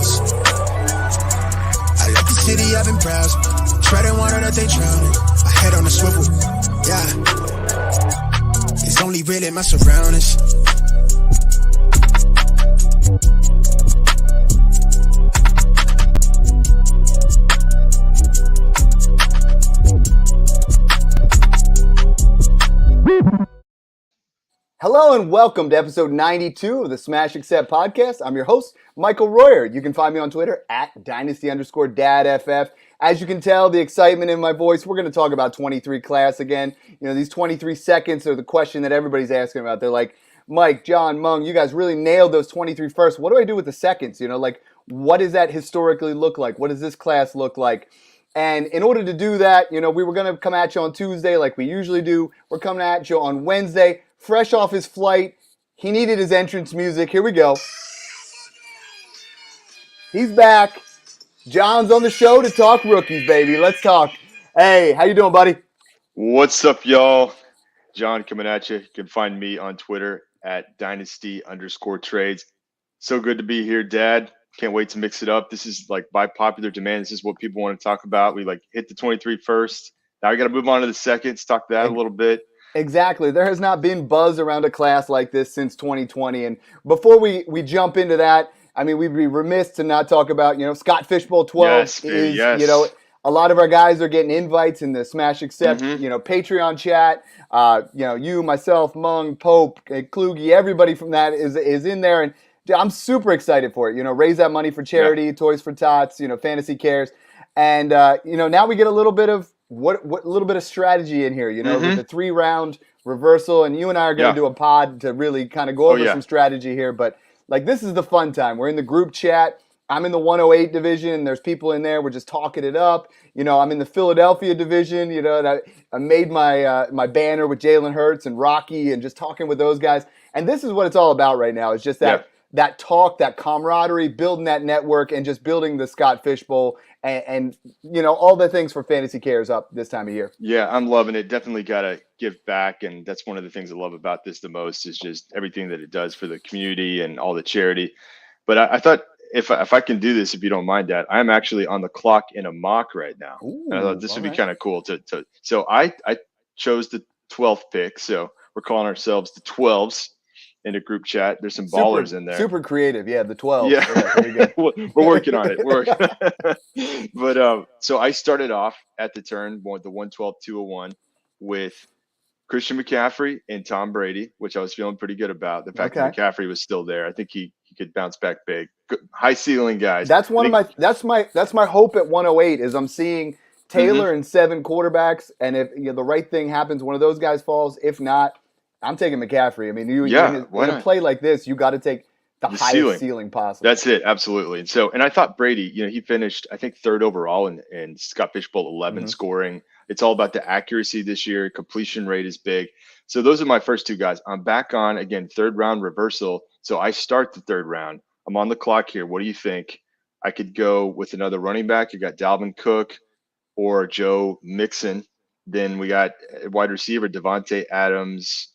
this. I left the city, I've been browsing, treading water that they drowning. My head on a swivel, yeah. It's only really my surroundings. Hello and welcome to episode 92 of the Smash Accept podcast. I'm your host, Michael Royer. You can find me on Twitter at Dynasty_DadFF. As you can tell, the excitement in my voice, we're going to talk about 23 class again. You know, these 23 seconds are the question that everybody's asking about. They're like, Mike, John, Mung, you guys really nailed those 23 first. What do I do with the seconds? You know, like, what does that historically look like? What does this class look like? And in order to do that, you know, we were going to come at you on Tuesday like we usually do. We're coming at you on Wednesday. Fresh off his flight, he needed his entrance music. Here we go. He's back. John's on the show to talk rookies, baby. Let's talk. Hey, how you doing, buddy? What's up, y'all? John coming at you. You can find me on Twitter at Dynasty_trades. So good to be here, Dad. Can't wait to mix it up. This is like by popular demand. This is what people want to talk about. We like hit the 23 first. Now we got to move on to the seconds. Talk that a little bit. Exactly. There has not been buzz around a class like this since 2020. And before we jump into that, I mean, we'd be remiss to not talk about, you know, Scott Fishbowl 12 is, you know, a lot of our guys are getting invites in the Smash Accept, you know, Patreon chat. You know, you, myself, Mung, Pope, Kluge, everybody from that is in there. And I'm super excited for it. You know, raise that money for charity, Toys for Tots, you know, Fantasy Cares. And, you know, now we get a little bit of little bit of strategy in here, you know, with the 3-round reversal, and you and I are going to do a pod to really kind of go over some strategy here. But like, this is the fun time. We're in the group chat. I'm in the 108 division. There's people in there. We're just talking it up. You know, I'm in the Philadelphia division. You know, and I made my my banner with Jalen Hurts and Rocky, and just talking with those guys. And this is what it's all about right now. It's just that talk, that camaraderie, building that network, and just building the Scott Fishbowl and you know, all the things for Fantasy Cares up this time of year. Yeah, I'm loving it. Definitely got to give back. And that's one of the things I love about this the most is just everything that it does for the community and all the charity. But I thought if I can do this, if you don't mind, Dad, I'm actually on the clock in a mock right now. Ooh, and I thought this would be kind of cool so I chose the 12th pick. So we're calling ourselves the 12s. In a group chat. There's some ballers in there. Super creative. Yeah, the 12. Yeah. We're working on it. But so I started off at the turn, the 112-201 with Christian McCaffrey and Tom Brady, which I was feeling pretty good about. The fact that McCaffrey was still there. I think he could bounce back big. Good, high ceiling guys. That's that's my hope at 108 is I'm seeing Taylor and 7 quarterbacks, and if the right thing happens, one of those guys falls. If not, I'm taking McCaffrey. I mean, in a play like this, you got to take the highest ceiling possible. That's it, absolutely. And I thought Brady, you know, he finished, I think, 3rd overall in Scott Fishbowl 11 scoring. It's all about the accuracy this year. Completion rate is big. So those are my first 2 guys. I'm back on, again, 3rd round reversal. So I start the 3rd round. I'm on the clock here. What do you think? I could go with another running back. You got Dalvin Cook or Joe Mixon. Then we got wide receiver Devontae Adams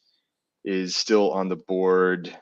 is still on the board.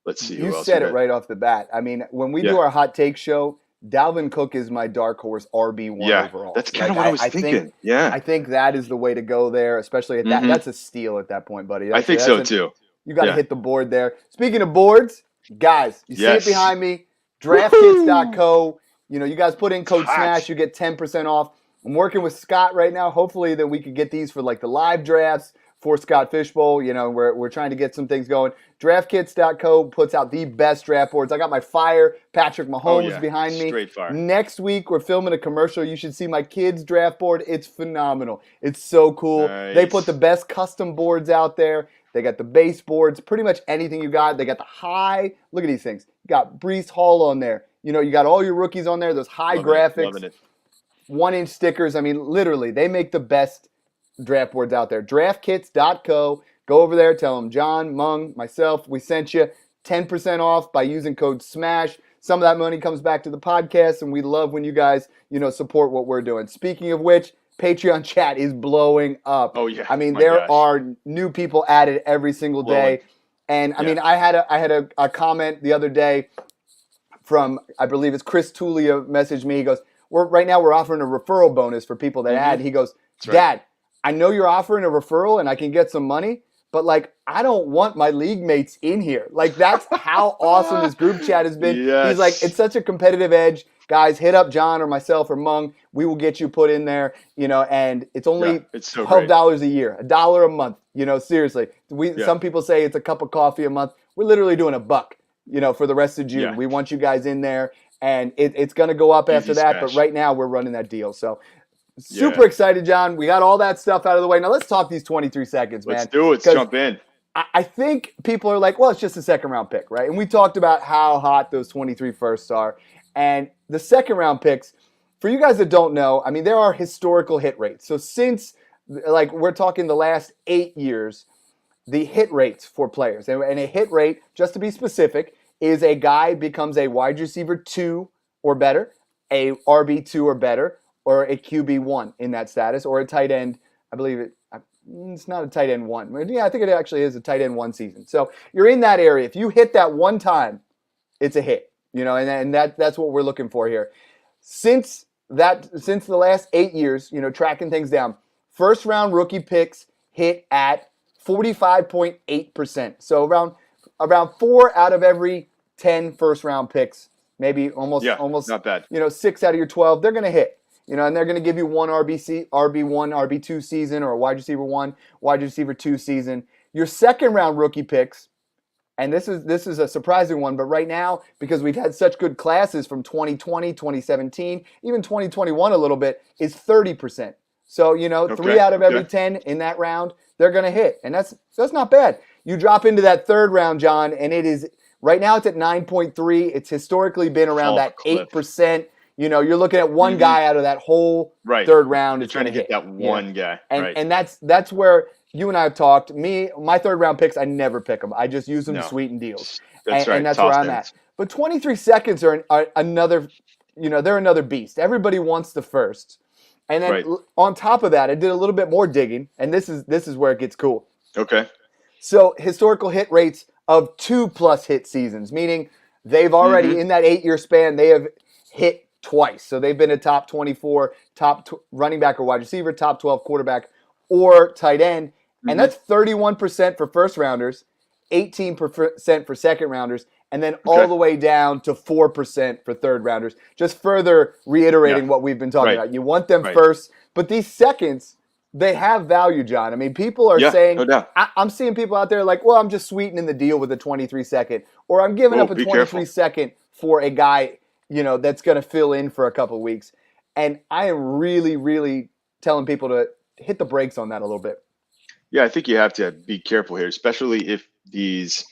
Let's see. You said it right off the bat. I mean, when we do our hot take show, Dalvin Cook is my dark horse RB1 overall. That's kind of what I was thinking. I think that is the way to go there, especially at that. That's a steal at that point, buddy. I think so too. You got to hit the board there. Speaking of boards, guys, you see it behind me. DraftKits.co. You know, you guys put in code SMASH, you get 10% off. I'm working with Scott right now. Hopefully that we could get these for like the live drafts for Scott Fishbowl. You know, we're trying to get some things going. DraftKits.co puts out the best draft boards. I got my fire Patrick Mahomes behind me. Straight fire. Next week, we're filming a commercial. You should see my kids' draft board. It's phenomenal. It's so cool. Nice. They put the best custom boards out there. They got the base boards, pretty much anything you got. They got the high. Look at these things. You got Breece Hall on there. You know, you got all your rookies on there. Those high graphics. Loving it. 1-inch stickers. I mean, literally, they make the best draft boards out there. DraftKits.co. Go over there. Tell them John, Mung, myself, we sent you 10% off by using code SMASH. Some of that money comes back to the podcast, and we love when you guys, you know, support what we're doing. Speaking of which, Patreon chat is blowing up. Oh yeah. I mean, there are new people added every single day. And I mean, I had a comment the other day from, I believe it's Chris Tulia messaged me. He goes, right now we're offering a referral bonus for people that add. He goes, Dad, I know you're offering a referral and I can get some money, but like, I don't want my league mates in here. Like, that's how awesome this group chat has been. Yes. He's like, it's such a competitive edge. Guys, hit up John or myself or Mung. We will get you put in there, and it's only it's so $12 a year, $1 a month. Seriously. Some people say it's a cup of coffee a month. We're literally doing $1, for the rest of June. Yeah. We want you guys in there, and it's going to go up Easy after that. smash. But right now we're running that deal. So super excited, John. We got all that stuff out of the way. Now let's talk these 23 seconds, man. Let's do it. Let's jump in. I think people are like, well, it's just a second-round pick, right? And we talked about how hot those 23 firsts are. And the second-round picks, for you guys that don't know, I mean, there are historical hit rates. So since, we're talking the last 8 years, the hit rates for players. And a hit rate, just to be specific, is a guy becomes a wide receiver 2 or better, a RB2 or better, or a QB1 in that status, or a tight end. I believe it's not a tight end 1. Yeah, I think it actually is a tight end 1 season. So you're in that area. If you hit that one time, it's a hit. And that's what we're looking for here. Since the last 8 years, tracking things down, first round rookie picks hit at 45.8%. So around 4 out of every 10 first round picks, maybe almost not bad. 6 out of your 12, they're going to hit. And they're going to give you one RB1, RB2 season, or a wide receiver 1, wide receiver 2 season. Your second round rookie picks, and this is a surprising one, but right now, because we've had such good classes from 2020, 2017, even 2021 a little bit, is 30%. So, 3 out of every 10 in that round, they're going to hit. And that's not bad. You drop into that third round, John, and it is, right now it's at 9.3. It's historically been around that 8%. You're looking at one guy out of that whole third round. You're trying to hit that one guy. And that's where you and I have talked. My third round picks, I never pick them. I just use them to sweeten deals. That's right. And that's where I'm at. But 23 seconds are another, they're another beast. Everybody wants the first. And then on top of that, I did a little bit more digging, and this is where it gets cool. Okay. So historical hit rates of 2+ hit seasons, meaning they've already, in that 8-year span, they have hit twice. So they've been a top 24, running back or wide receiver, top 12 quarterback or tight end. And that's 31% for first rounders, 18% for second rounders, and then all the way down to 4% for third rounders. Just further reiterating what we've been talking about. You want them first, but these seconds, they have value, John. I mean, people are saying, no doubt. I'm seeing people out there like, well, I'm just sweetening the deal with a 23 second, or I'm giving up a 23 second for a guy, that's going to fill in for a couple of weeks. And I am really, really telling people to hit the brakes on that a little bit. Yeah, I think you have to be careful here, especially if these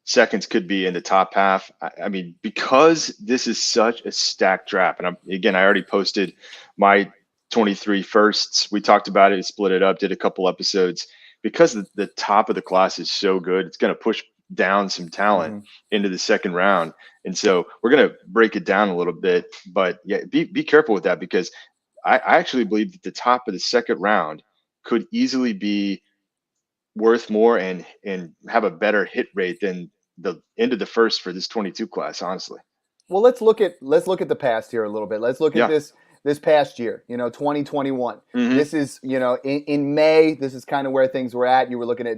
seconds could be in the top half. I mean, because this is such a stacked draft. And I already posted my 23 firsts. We talked about it, split it up, did a couple episodes. Because the top of the class is so good, it's going to push down some talent into the second round. And so we're going to break it down a little bit. But yeah, be careful with that, because I actually believe that the top of the second round could easily be worth more and have a better hit rate than the end of the first for this 22 class, honestly. Well, let's look at the past here a little bit. Let's look at this past year, 2021. This is, in May, this is kind of where things were at. You were looking at,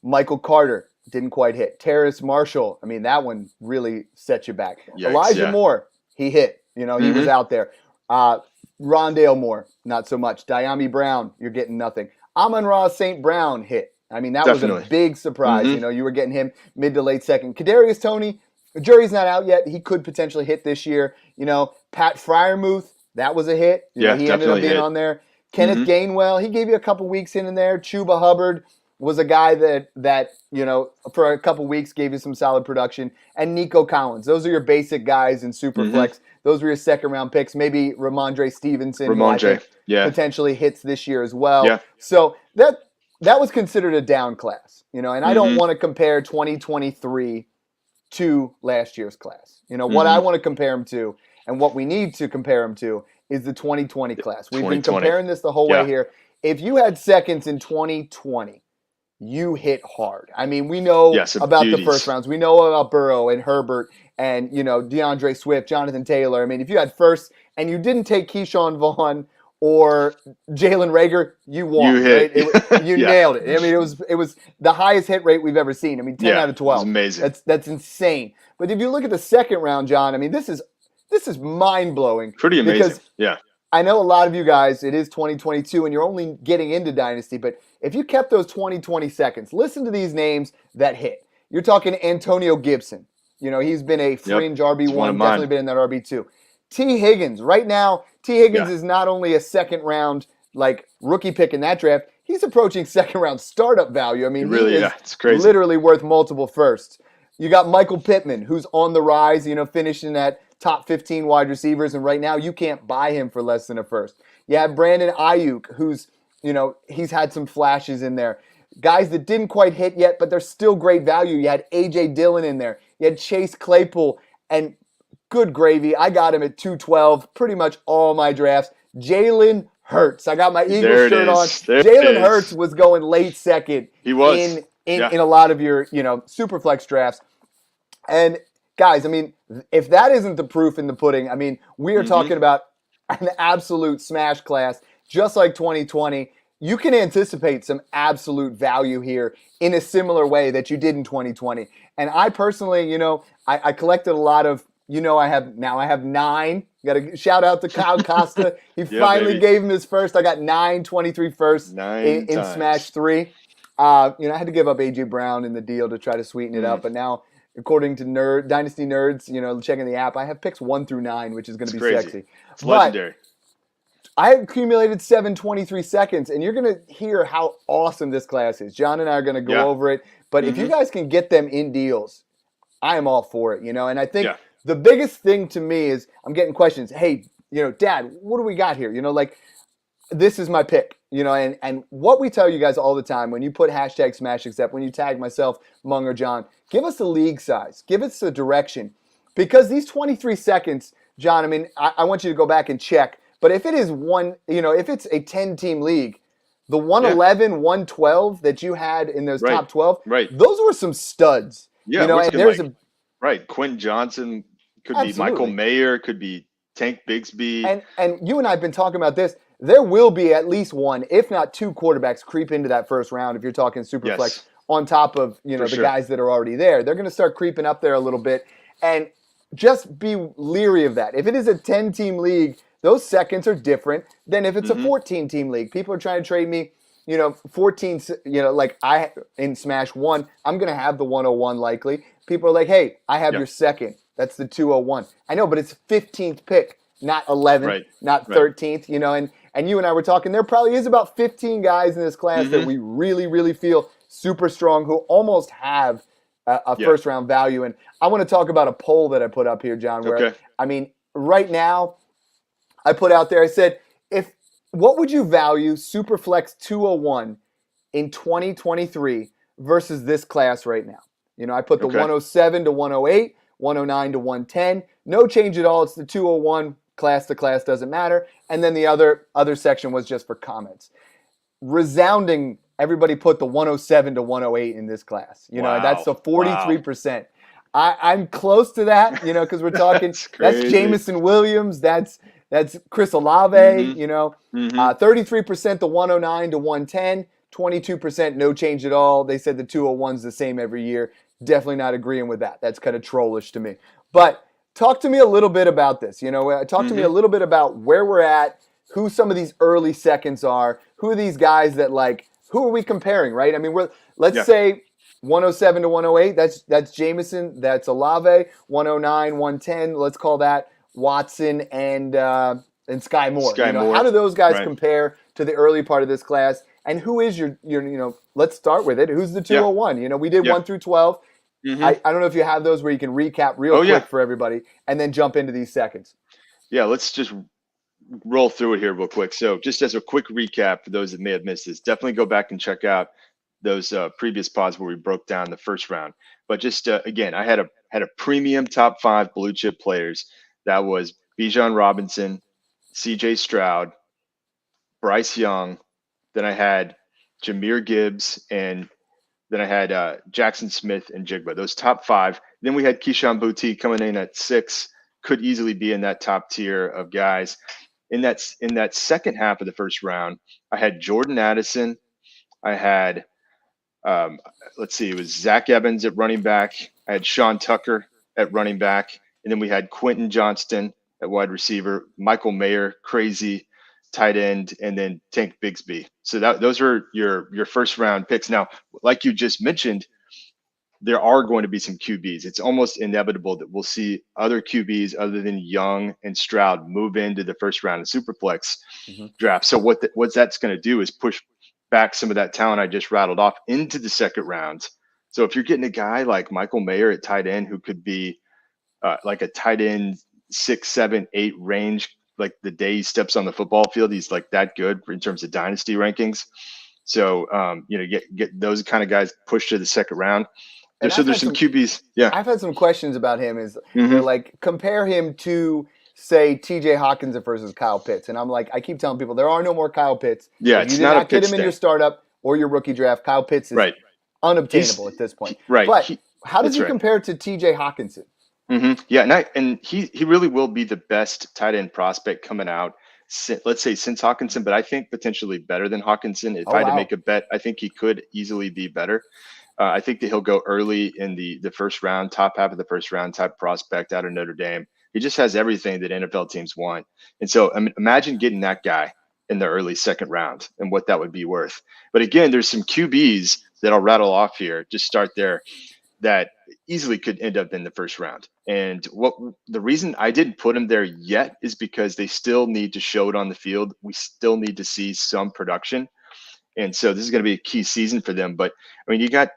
Michael Carter didn't quite hit. Terrace Marshall, I mean, that one really set you back. Yikes, Elijah Moore, he hit. He was out there. Rondale Moore, not so much. Diami Brown, you're getting nothing. Amon-Ra St. Brown hit. I mean, that was a big surprise. You were getting him mid to late second. Kadarius Toney, the jury's not out yet. He could potentially hit this year. Pat Freiermuth, that was a hit. He ended up being on there. Kenneth Gainwell, he gave you a couple weeks in there. Chuba Hubbard was a guy that for a couple weeks gave you some solid production. And Nico Collins. Those are your basic guys in Superflex. Those were your second-round picks. Maybe Ramondre Stevenson, who I think potentially hits this year as well. Yeah. So that was considered a down class, and I don't want to compare 2023 to last year's class. What I want to compare them to, and what we need to compare them to, is the 2020 class. We've been comparing this the whole way here. If you had seconds in 2020, you hit hard. I mean, we know about the first rounds. We know about Burrow and Herbert and DeAndre Swift, Jonathan Taylor. I mean, if you had first and you didn't take Keyshawn Vaughn or Jalen Reagor, you won. You hit. Right? You nailed it. I mean, it was the highest hit rate we've ever seen. I mean, 10 out of 12. It was amazing. That's insane. But if you look at the second round, John, I mean, this is mind blowing. Pretty amazing. Yeah. I know a lot of you guys, it is 2022 and you're only getting into Dynasty, but if you kept those 20 seconds, listen to these names that hit. You're talking Antonio Gibson. He's been a fringe RB1, definitely been in that RB2. T. Higgins, right now, T. Higgins is not only a second round rookie pick in that draft, he's approaching second round startup value. I mean, really, it's crazy. Literally worth multiple firsts. You got Michael Pittman, who's on the rise, finishing at top 15 wide receivers, and right now you can't buy him for less than a first. You have Brandon Ayuk, who's, he's had some flashes in there. Guys that didn't quite hit yet, but they're still great value. You had A.J. Dillon in there. You had Chase Claypool, and good gravy. I got him at 212, pretty much all my drafts. Jalen Hurts. I got my Eagles shirt on. Jalen Hurts was going late second. He was. In a lot of your, super flex drafts. And guys, I mean, if that isn't the proof in the pudding, I mean, we are talking about an absolute smash class, just like 2020. You can anticipate some absolute value here in a similar way that you did in 2020. And I personally, I collected a lot of, I have 9. Got to shout out to Kyle Costa. He finally gave him his first. I got 23 firsts in Smash 3. I had to give up A.J. Brown in the deal to try to sweeten it up. But now, according to Dynasty Nerds, checking the app, I have picks 1 through 9, which is going to be crazy. sexy. It's legendary. I accumulated 723 seconds, and you're going to hear how awesome this class is. John and I are going to go over it. But if you guys can get them in deals, I am all for it, And I think the biggest thing to me is I'm getting questions. Hey, Dad, what do we got here? This is my pick, and what we tell you guys all the time when you put hashtag smash accept, when you tag myself, Mung or John, give us the league size, give us the direction, because these 23 seconds, John, I mean, I want you to go back and check, but if it is if it's a 10-team league, the 111, 112 that you had in those top 12, those were some studs. Yeah, and there's Quentin Johnson, could Absolutely. be Michael Mayer, could be Tank Bigsby. And you and I have been talking about this. There will be at least one, if not 2 quarterbacks creep into that first round if you're talking Superflex on top of, the guys that are already there. They're going to start creeping up there a little bit. And just be leery of that. If it is a 10-team league, those seconds are different than if it's a 14-team league. People are trying to trade me, 14, like in Smash 1, I'm going to have the 101 likely. People are like, hey, I have your second. That's the 201. I know, but it's 15th pick, not 11th, not 13th, and you and I were talking, there probably is about 15 guys in this class that we really, really feel super strong who almost have a first-round value. And I want to talk about a poll that I put up here, John, where, I mean, right now, I put out there, I said, what would you value Superflex 201 in 2023 versus this class right now? I put the 107 to 108, 109 to 110. No change at all. It's the 201. Class to class doesn't matter. And then the other section was just for comments. Resounding, everybody put the 107 to 108 in this class. That's the 43%. I'm close to that, because we're talking, that's Jameson Williams, that's Chris Olave, 33% the 109 to 110, 22% no change at all. They said the 201's the same every year. Definitely not agreeing with that. That's kind of trollish to me. But talk to me a little bit about this. Talk to me a little bit about where we're at, who some of these early seconds are, who are these guys that who are we comparing, right? I mean, let's say 107 to 108, that's Jameson, that's Olave, 109, 110, let's call that Watson and Sky Moore. How do those guys compare to the early part of this class? And who is your let's start with it. Who's the 201? We did 1 through 12. I don't know if you have those where you can recap real quick for everybody and then jump into these seconds. Yeah, let's just roll through it here real quick. So just as a quick recap for those that may have missed this, definitely go back and check out those previous pods where we broke down the first round. But just again, I had a premium top 5 blue chip players. That was Bijan Robinson, CJ Stroud, Bryce Young. Then I had Jahmyr Gibbs, and then I had Jackson Smith and Jigba. Those top 5. Then we had Keyshawn Boutte coming in at 6, could easily be in that top tier of guys. In that second half of the first round, I had Jordan Addison. I had, let's see, it was Zach Evans at running back. I had Sean Tucker at running back. And then we had Quentin Johnston at wide receiver, Michael Mayer, crazy tight end, and then Tank Bigsby. So those are your first round picks. Now, like you just mentioned, there are going to be some QBs. It's almost inevitable that we'll see other QBs other than Young and Stroud move into the first round of Superflex draft. So what that's going to do is push back some of that talent I just rattled off into the second round. So if you're getting a guy like Michael Mayer at tight end, who could be like a tight end 6, 7, 8 range, like the day he steps on the football field, he's like that good in terms of dynasty rankings. So get those kind of guys pushed to the second round. So there's some QBs. Yeah, I've had some questions about him. They're like, compare him to, say, T.J. Hawkinson versus Kyle Pitts, and I'm like, I keep telling people there are no more Kyle Pitts. Yeah, if you did not get him in your startup or your rookie draft, Kyle Pitts is unobtainable at this point. Right. But how does he compare to T.J. Hawkinson? Yeah, and he really will be the best tight end prospect coming out. Let's say since Hawkinson, but I think potentially better than Hawkinson. If I had to make a bet, I think he could easily be better. I think that he'll go early in the first round, top half of the first round type prospect out of Notre Dame. He just has everything that NFL teams want. And so imagine getting that guy in the early second round and what that would be worth. But again, there's some QBs that I'll rattle off here, just start there, that easily could end up in the first round. And the reason I didn't put him there yet is because they still need to show it on the field. We still need to see some production. And so this is going to be a key season for them. But I mean, you got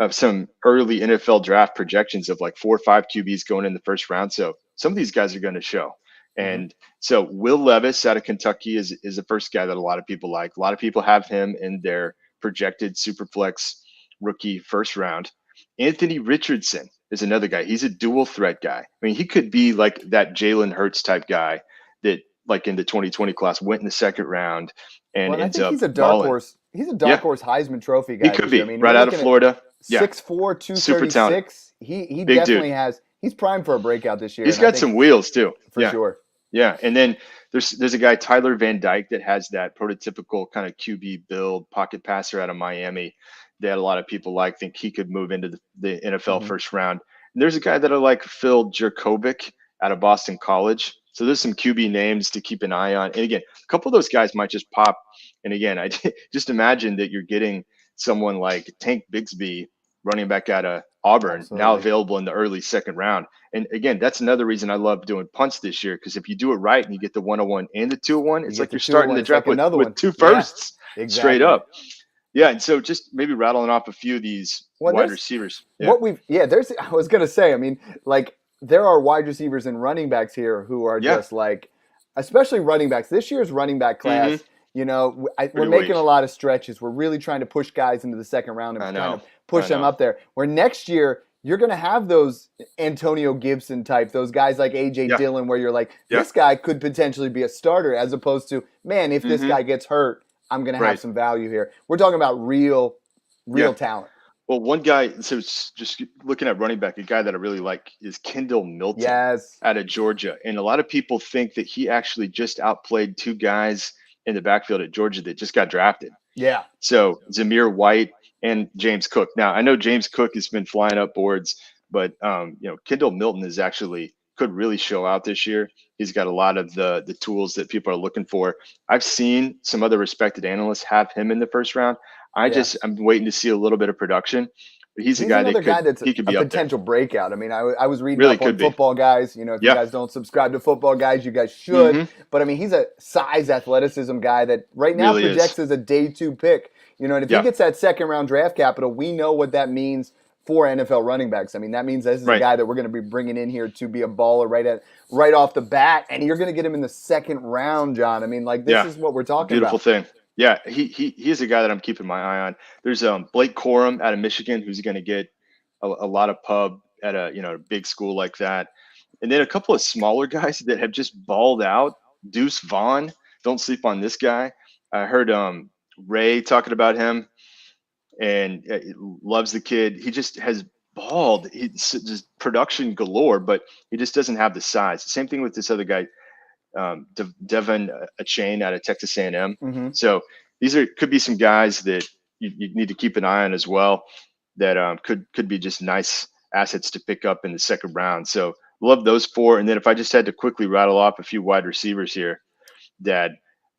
some early NFL draft projections of like 4 or 5 QBs going in the first round. So some of these guys are going to show. And so Will Levis out of Kentucky is the first guy that a lot of people like. A lot of people have him in their projected Superflex rookie first round. Anthony Richardson is another guy. He's a dual threat guy. I mean, he could be like that Jalen Hurts type guy that, like in the 2020 class, went in the second round and ends up he's a dark horse. He's a dark horse Heisman Trophy guy. He could be right out of Florida. 6'4", 236. He definitely has. He's primed for a breakout this year. He's got some wheels too, for sure. Yeah, and then there's a guy, Tyler Van Dyke, that has that prototypical kind of QB build, pocket passer out of Miami that a lot of people think he could move into the NFL first round. And there's a guy that I like, Phil Jurkovec out of Boston College. So there's some QB names to keep an eye on. And again, a couple of those guys might just pop. And again, I just imagine that you're getting someone like Tank Bigsby, running back out of Auburn, now available in the early second round. And again, that's another reason I love doing punts this year, because if you do it right and you get the 101 and the 201, it's like you're starting the draft with 2 firsts straight up. Yeah, and so just maybe rattling off a few of these wide receivers. I was going to say, I mean, like, there are wide receivers and running backs here who are just like, especially running backs. This year's running back class, you know, we're making a lot of stretches. We're really trying to push guys into the second round and kind of push them up there. Where next year, you're going to have those Antonio Gibson type, those guys like A.J. Dillon, where you're like, this guy could potentially be a starter, as opposed to, man, if this guy gets hurt, I'm going to have some value here. We're talking about real talent. Well, one guy, so just looking at running back, a guy that I really like is Kendall Milton out of Georgia. And a lot of people think that he actually just outplayed 2 guys in the backfield at Georgia that just got drafted. Yeah. So Zamir White and James Cook. Now, I know James Cook has been flying up boards, but Kendall Milton is actually could really show out this year. He's got a lot of the tools that people are looking for. I've seen some other respected analysts have him in the first round. I'm waiting to see a little bit of production. But he's a guy that could be a potential breakout. I mean, I was reading up on Football Guys. You know, if you guys don't subscribe to Football Guys, you guys should. But I mean, he's a size athleticism guy that right now projects as a day 2 pick. You know, and if he gets that second round draft capital, we know what that means for NFL running backs. I mean, that means this is a guy that we're going to be bringing in here to be a baller right off the bat, and you're going to get him in the second round, John. I mean, like, this is what we're talking about. Beautiful thing. Yeah, he is a guy that I'm keeping my eye on. There's Blake Corum out of Michigan, who's going to get a lot of pub at a big school like that. And then a couple of smaller guys that have just balled out. Deuce Vaughn, don't sleep on this guy. I heard Ray talking about him, and loves the kid. He just has bald. He's just production galore, but he just doesn't have the size. Same thing with this other guy, Devin Achane out of Texas A&M. Mm-hmm. So could be some guys that you need to keep an eye on as well that could be just nice assets to pick up in the second round. So love those four. And then if I just had to quickly rattle off a few wide receivers here, that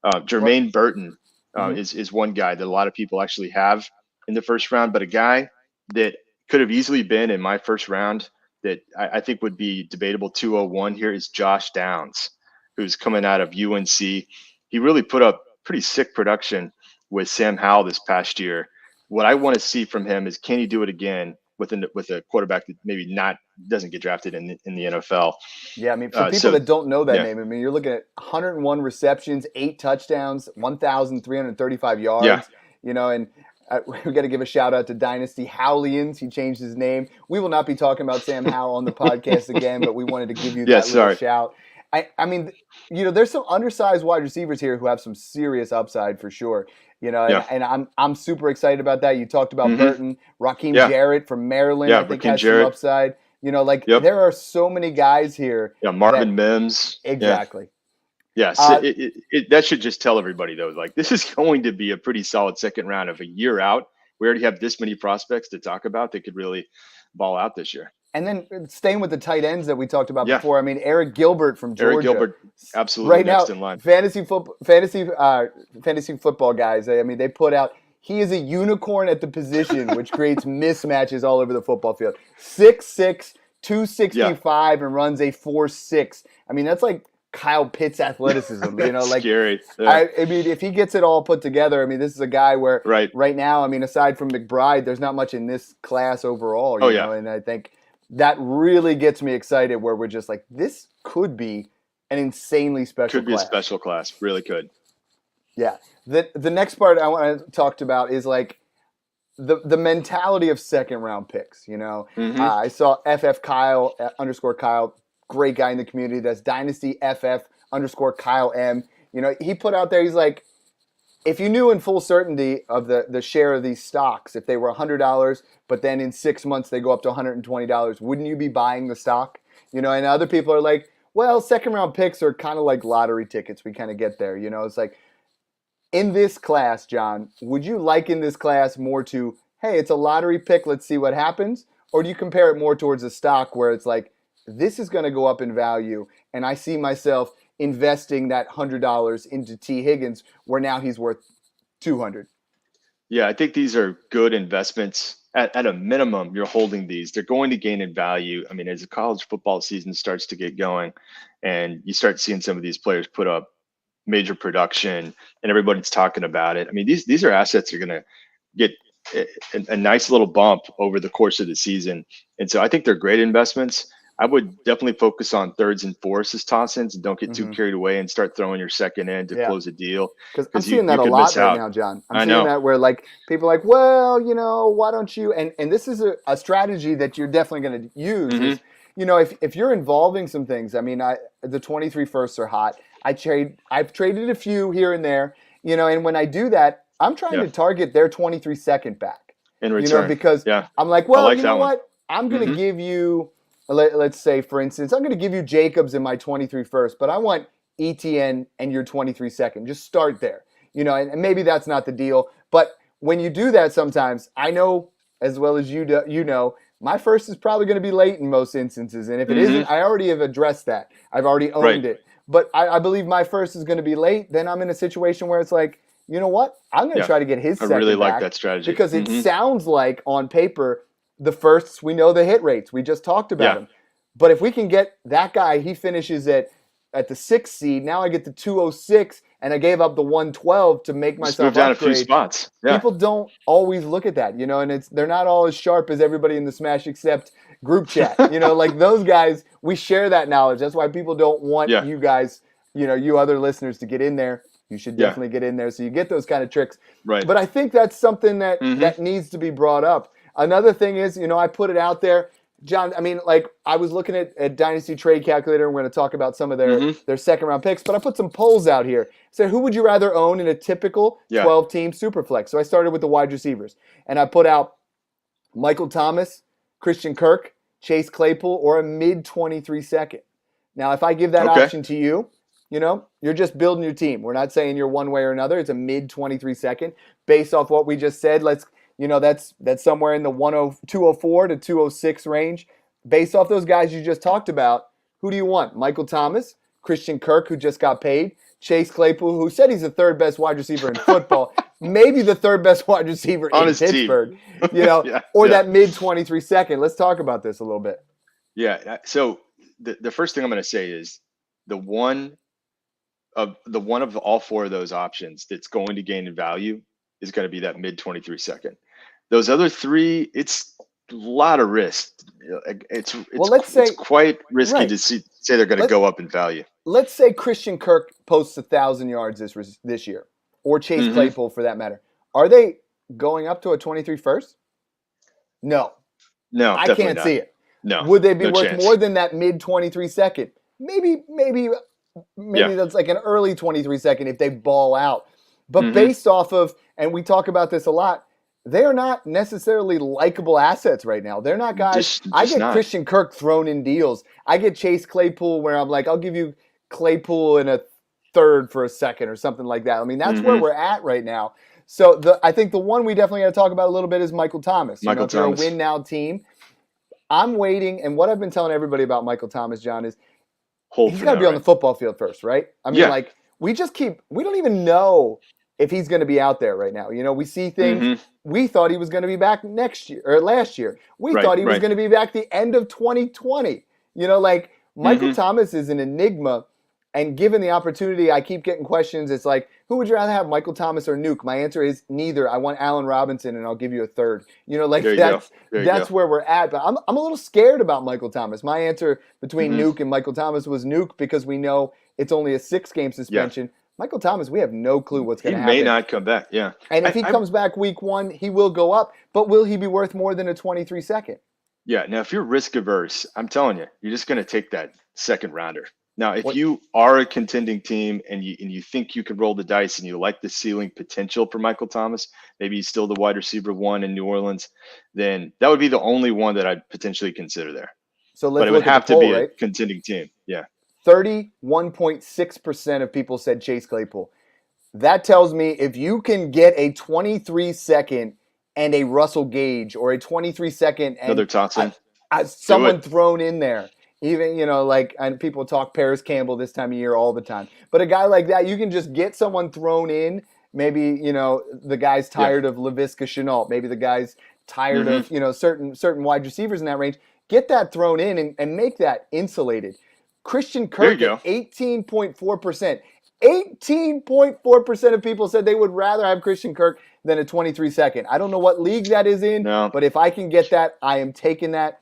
Jermaine Burton is one guy that a lot of people actually have in the first round, but a guy that could have easily been in my first round that I think would be debatable 201 here is Josh Downs, who's coming out of UNC. He really put up pretty sick production with Sam Howell this past year. What I want to see from him is, can he do it again with a quarterback that maybe doesn't get drafted in the NFL? Yeah, I mean, for people that don't know that name, I mean, you're looking at 101 receptions, 8 touchdowns, 1,335 yards. Yeah. You know, and we got to give a shout out to Dynasty Howlians. He changed his name. We will not be talking about Sam Howell on the podcast again, but we wanted to give you that little shout. I mean, you know, there's some undersized wide receivers here who have some serious upside for sure. You know, and I'm super excited about that. You talked about Burton, Raheem Jarrett from Maryland. I think has some upside. You know, like there are so many guys here. Yeah, Marvin Mims. Exactly. Yeah, so that should just tell everybody though, like this is going to be a pretty solid second round of a year out. We already have this many prospects to talk about that could really ball out this year. And then staying with the tight ends that we talked about before, I mean, Eric Gilbert from Georgia. Eric Gilbert, absolutely right next now, in line. Fantasy football guys, I mean, they put out, he is a unicorn at the position, which creates mismatches all over the football field. 6'6", 265, and runs a 4.6. I mean, that's like Kyle Pitts athleticism, you know, like scary. Yeah. I mean, if he gets it all put together, I mean, this is a guy where right now, I mean, aside from McBride, there's not much in this class overall, you know, and I think that really gets me excited where we're just like, this could be an insanely special class. Could be a special class. Really could. Yeah. The next part I want to talk about is like the mentality of second round picks, you know. I saw FF Kyle _Kyle, great guy in the community. That's Dynasty FF _ Kyle M. You know, he put out there, he's like, if you knew in full certainty of the share of these stocks, if they were $100, but then in 6 months they go up to $120, wouldn't you be buying the stock? You know, and other people are like, well, second round picks are kind of like lottery tickets. We kind of get there. You know, it's like in this class, John, would you liken this class more to, hey, it's a lottery pick, let's see what happens? Or do you compare it more towards a stock where it's like, this is going to go up in value, and I see myself investing that $100 into T. Higgins, where now he's worth $200. Yeah, I think these are good investments. At a minimum, you're holding these. They're going to gain in value. I mean, as the college football season starts to get going and you start seeing some of these players put up major production and everybody's talking about it. I mean, these are assets that are going to get a nice little bump over the course of the season. And so I think they're great investments. I would definitely focus on thirds and fourths as toss-ins and don't get too carried away and start throwing your second in to close a deal. Because I'm seeing that a lot right now, John. I'm seeing that where like people are like, well, you know, why don't you? And this is a strategy that you're definitely going to use. Is, you know, if you're involving some things, I mean, the 23 firsts are hot. I've traded a few here and there, you know, and when I do that, I'm trying to target their 23 second back. In return. You know, because I'm like, well, you know what? I'm going to give you, let's say, for instance, I'm going to give you Jacobs in my 23 first, but I want ETN and your 23 second. Just start there. You know, and maybe that's not the deal. But when you do that sometimes, I know as well as you know, my first is probably going to be late in most instances. And if it isn't, I already have addressed that. I've already owned it. But I believe my first is going to be late. Then I'm in a situation where it's like, you know what? I'm going to try to get his second I really back like that strategy. because it sounds like on paper, the firsts, we know the hit rates. We just talked about them. But if we can get that guy, he finishes at the 6th seed. Now I get the 206, and I gave up the 112 to make myself move down upgrade. a few spots. People don't always look at that, you know, and they're not all as sharp as everybody in the Smash Accept group chat. You know, like those guys, we share that knowledge. That's why people don't want you guys, you know, you other listeners to get in there. You should definitely get in there so you get those kind of tricks. Right. But I think that's something that that needs to be brought up. Another thing is, you know, I put it out there. John, I mean, like, I was looking at Dynasty Trade Calculator, and we're going to talk about some of their second-round picks, but I put some polls out here. So who would you rather own in a typical 12-team Superflex? So I started with the wide receivers, and I put out Michael Thomas, Christian Kirk, Chase Claypool, or a mid 23 second. Now, if I give that option to you, you're just building your team. We're not saying you're one way or another. It's a mid 23 second based off what we just said. That's somewhere in the 204 to 206 range. Based off those guys you just talked about, who do you want? Michael Thomas, Christian Kirk, who just got paid, Chase Claypool, who said he's the third best wide receiver in football, maybe the third best wide receiver in Pittsburgh, that mid 23 second. Let's talk about this a little bit. Yeah. So the first thing I'm going to say is the one of all four of those options that's going to gain in value is going to be that mid 23 second. Those other three, it's a lot of risk. It's quite risky to say they're going to go up in value. Let's say Christian Kirk posts 1,000 yards this year, or Chase Claypool for that matter. Are they going up to a 23 first? No, I can't see it. No. Would they be worth more than that mid 23 second? Maybe that's like an early 23 second if they ball out. But based off of, and we talk about this a lot, they are not necessarily likable assets right now. They're not guys. I get Christian Kirk thrown in deals. I get Chase Claypool where I'm like, I'll give you Claypool in a third for a second or something like that. I mean, that's where we're at right now. So I think the one we definitely got to talk about a little bit is Michael Thomas. If you're a win now team, I'm waiting. And what I've been telling everybody about Michael Thomas, John, is he's got to be on the football field first, right? I mean, we don't even know if he's going to be out there right now. We see things. We thought he was going to be back next year or last year. We thought he was going to be back the end of 2020. Michael Thomas is an enigma. And given the opportunity, I keep getting questions. It's like, who would you rather have, Michael Thomas or Nuke? My answer is neither. I want Allen Robinson, and I'll give you a third. That's where we're at. But I'm a little scared about Michael Thomas. My answer between Nuke and Michael Thomas was Nuke because we know it's only a 6-game suspension. Yeah. Michael Thomas, we have no clue what's going to happen. He may not come back, yeah. And if he comes back week 1, he will go up. But will he be worth more than a 23 second? Yeah. Now, if you're risk averse, I'm telling you, you're just going to take that second rounder. Now, if you are a contending team and you think you can roll the dice and you like the ceiling potential for Michael Thomas, maybe he's still the wide receiver 1 in New Orleans, then that would be the only one that I'd potentially consider there. But it would have to be a contending team. Yeah. 31.6% of people said Chase Claypool. That tells me if you can get a 23 second and a Russell Gage, or a 23 second and another toxin, someone thrown in there. Even, and people talk Paris Campbell this time of year all the time. But a guy like that, you can just get someone thrown in. Maybe, the guy's tired of Laviska Shenault. Maybe the guy's tired of, certain wide receivers in that range. Get that thrown in and make that insulated. Christian Kirk at 18.4%. 18.4% of people said they would rather have Christian Kirk than a 23 second. I don't know what league that is in, but if I can get that, I am taking that.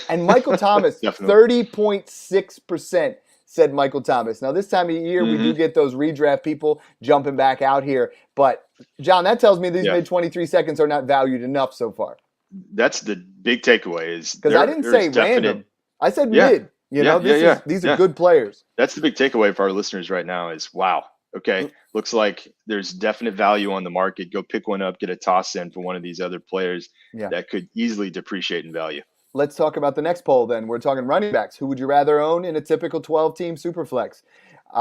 And Michael Thomas, 30.6% said Michael Thomas. Now, this time of year, we do get those redraft people jumping back out here. But, John, that tells me these mid-23 seconds are not valued enough so far. That's the big takeaway. Because I didn't say random. I said mid. These are good players. That's the big takeaway for our listeners right now is, wow, okay, looks like there's definite value on the market. Go pick one up, get a toss in for one of these other players that could easily depreciate in value. Let's talk about the next poll then. We're talking running backs. Who would you rather own in a typical 12-team Superflex?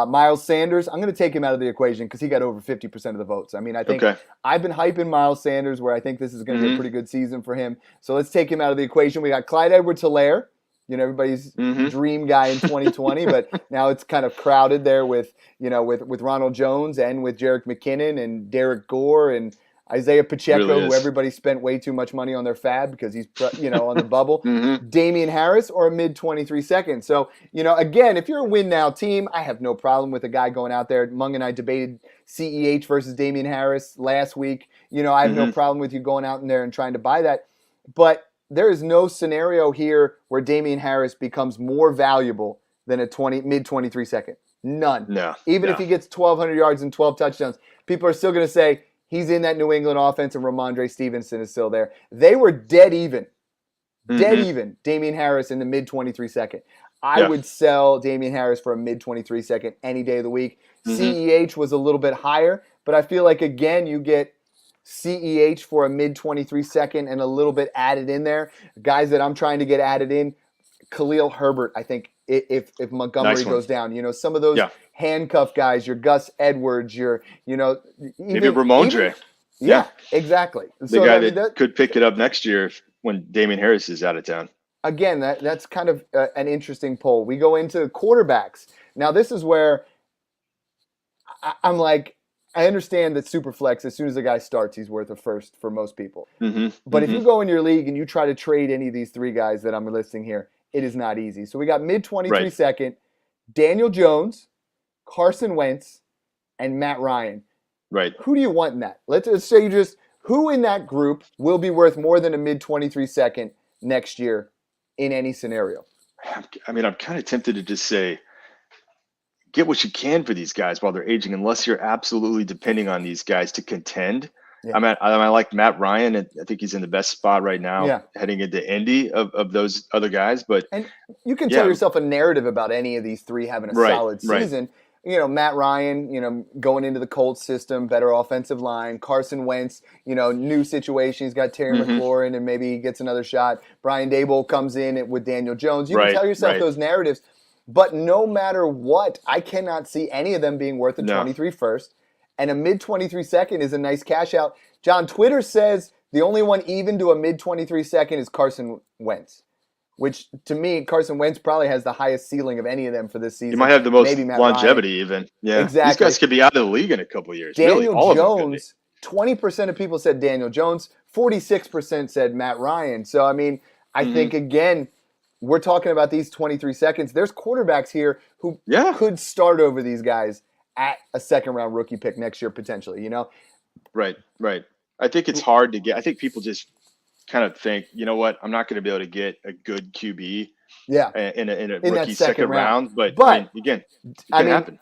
Miles Sanders, I'm going to take him out of the equation because he got over 50% of the votes. I mean, I think I've been hyping Miles Sanders where I think this is going to be a pretty good season for him. So let's take him out of the equation. We got Clyde Edwards-Helaire, everybody's dream guy in 2020, but now it's kind of crowded there with Ronald Jones and with Jerick McKinnon and Derek Gore and Isaiah Pacheco, who everybody spent way too much money on their fab because he's, on the bubble. Damian Harris or a mid-23 second. So, again, if you're a win now team, I have no problem with a guy going out there. Mung and I debated CEH versus Damian Harris last week. I have no problem with you going out in there and trying to buy that. But there is no scenario here where Damian Harris becomes more valuable than a mid-23 second. None. No. Even if he gets 1,200 yards and 12 touchdowns, people are still going to say, he's in that New England offense, and Ramondre Stevenson is still there. They were dead even. Dead even. Damian Harris in the mid-23 second. I would sell Damian Harris for a mid-23 second any day of the week. CEH was a little bit higher, but I feel like, again, you get CEH for a mid 23 second and a little bit added in there. Guys that I'm trying to get added in, Khalil Herbert, I think, if Montgomery goes down. Some of those handcuff guys, your Gus Edwards, your, even, maybe Ramondre. Yeah, exactly. The guy that could pick it up next year when Damian Harris is out of town. Again, that's kind of an interesting poll. We go into quarterbacks. Now, this is where I'm like, I understand that Superflex, as soon as a guy starts, he's worth a first for most people. But if you go in your league and you try to trade any of these three guys that I'm listing here, it is not easy. So we got mid 23 second, Daniel Jones, Carson Wentz, and Matt Ryan. Right. Who do you want in that? Let's say who in that group will be worth more than a mid 23 second next year in any scenario? I mean, I'm kind of tempted to just say, get what you can for these guys while they're aging, unless you're absolutely depending on these guys to contend. Yeah. I like Matt Ryan, and I think he's in the best spot right now heading into Indy of those other guys. And you can tell yourself a narrative about any of these three having a solid season. Matt Ryan, going into the Colts system, better offensive line. Carson Wentz, new situation. He's got Terry McLaurin, and maybe he gets another shot. Brian Daboll comes in with Daniel Jones. You can tell yourself those narratives. But no matter what, I cannot see any of them being worth a 23 first. And a mid 23 second is a nice cash out. John, Twitter says the only one even to a mid 23 second is Carson Wentz. Which, to me, Carson Wentz probably has the highest ceiling of any of them for this season. He might have the most longevity even. Yeah, exactly. These guys could be out of the league in a couple of years. Daniel Jones, 20% of people said Daniel Jones. 46% said Matt Ryan. So, I think, again, we're talking about these 23 seconds. There's quarterbacks here who could start over these guys at a second-round rookie pick next year potentially, Right. I think it's hard to get. I think people just kind of think, you know what, I'm not going to be able to get a good QB in a rookie second round. But again, it can happen.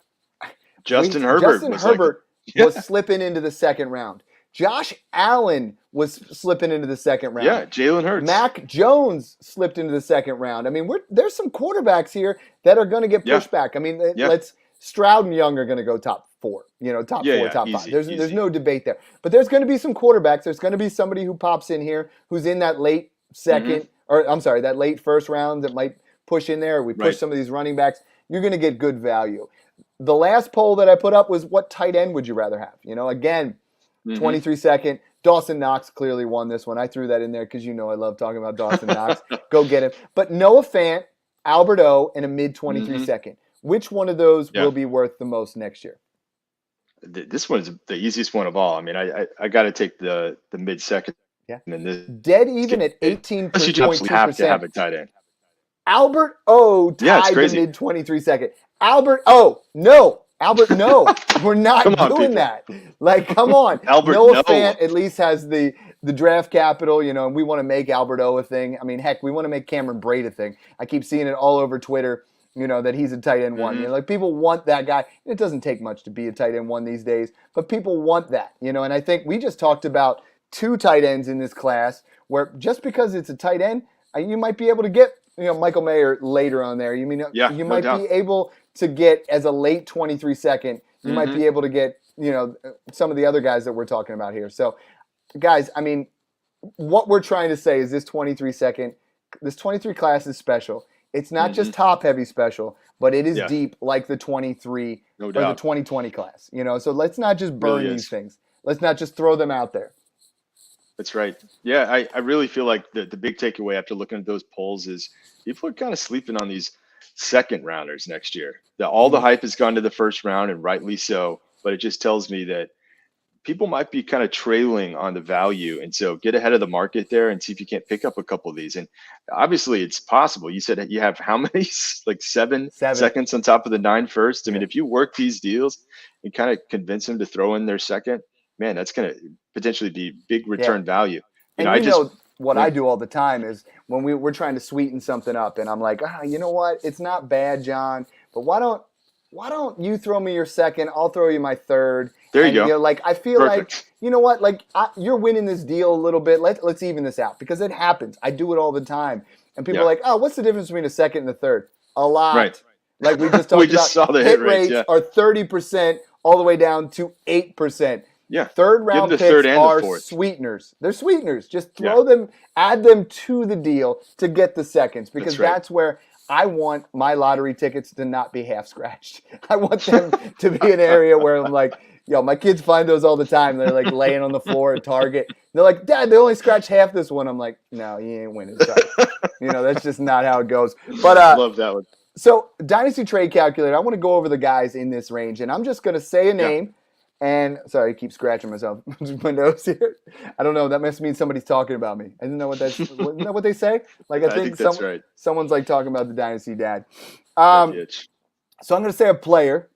Justin Herbert was slipping into the second round. Josh Allen was slipping into the second round. Yeah, Jalen Hurts. Mac Jones slipped into the second round. There's some quarterbacks here that are going to get pushed back. Stroud and Young are going to go top four, top four, top five. There's no debate there. But there's going to be some quarterbacks. There's going to be somebody who pops in here who's in that late second, that late first round that might push in there. We push some of these running backs. You're going to get good value. The last poll that I put up was, what tight end would you rather have? Again, 23 second. Dawson Knox clearly won this one. I threw that in there because I love talking about Dawson Knox. Go get him. But Noah Fant, Albert O, and a mid 23 second. Which one of those will be worth the most next year? This one's the easiest one of all. I got to take the mid second. Yeah. And this dead even at 18.2%. You have to have a tight end. Albert O tied the mid 23 second. Albert O, no. Albert, no. We're not doing that. Come on. Albert, Noah Fant at least has the draft capital, and we want to make Albert O a thing. Heck, we want to make Cameron Braid a thing. I keep seeing it all over Twitter. That he's a tight end one. People want that guy. It doesn't take much to be a tight end one these days, but people want that. And I think we just talked about two tight ends in this class where just because it's a tight end, you might be able to get, Michael Mayer later on there. You might be able to get as a late 23 second. You might be able to get, some of the other guys that we're talking about here. So, guys, what we're trying to say is this 23 class is special. It's not just top-heavy special, but it is deep like the 23 or the 2020 class. So let's not just burn these things. Let's not just throw them out there. That's right. Yeah, I really feel like the big takeaway after looking at those polls is people are kind of sleeping on these second rounders next year. All the hype has gone to the first round, and rightly so, but it just tells me that people might be kind of trailing on the value. And so get ahead of the market there and see if you can't pick up a couple of these. And obviously it's possible. You said you have how many, like seven seconds on top of the 9 first. If you work these deals and kind of convince them to throw in their second, man, that's going to potentially be big return value. And I do all the time is when we're trying to sweeten something up and I'm like, you know what? It's not bad, John, but why don't you throw me your second? I'll throw you my third. There you go. I feel Perfect. You're winning this deal a little bit. Let's even this out because it happens. I do it all the time. And people are like, what's the difference between a second and a third? A lot. Right. Like we just talked saw the hit rates are 30% all the way down to 8%. Yeah. Third round Give him the picks third and are the fourth. sweeteners. They're sweeteners. Just throw them, add them to the deal to get the seconds, because that's where I want my lottery tickets to not be half scratched. I want them to be an area where I'm like, yo, my kids find those all the time. They're like laying on the floor at Target. They're like, Dad, they only scratched half this one. I'm like, no, you ain't winning. Sorry. That's just not how it goes. But love that one. So, Dynasty Trade Calculator, I want to go over the guys in this range, and I'm just going to say a name. And sorry, I keep scratching myself with my nose here. I don't know. That must mean somebody's talking about me. I didn't know what that's. Isn't that what they say? Like I think that's right. Someone's like talking about the Dynasty Dad. So I'm going to say a player,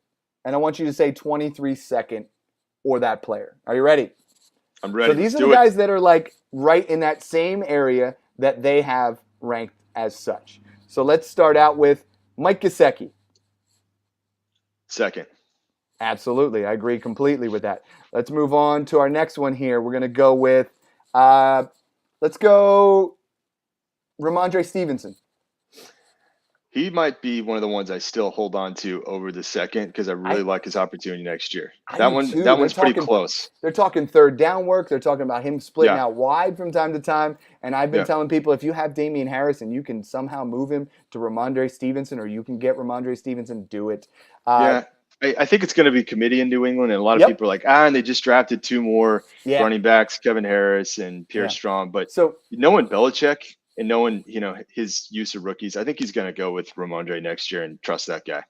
and I want you to say 23-second or that player. Are you ready? I'm ready. So these are the guys that are like right in that same area that they have ranked as such. So let's start out with Mike Gesicki. Second. Absolutely. I agree completely with that. Let's move on to our next one here. We're going to go with, let's go Ramondre Stevenson. He might be one of the ones I still hold on to over the second because I really like his opportunity next year. That one's pretty close. They're talking third down work. They're talking about him splitting out wide from time to time. And I've been telling people, if you have Damian Harris and you can somehow move him to Ramondre Stevenson, or you can get Ramondre Stevenson, do it. I think it's going to be committee in New England, and a lot of people are like, and they just drafted two more running backs, Kevin Harris and Pierre Strong. But knowing Belichick and knowing, his use of rookies, I think he's going to go with Ramondre next year and trust that guy.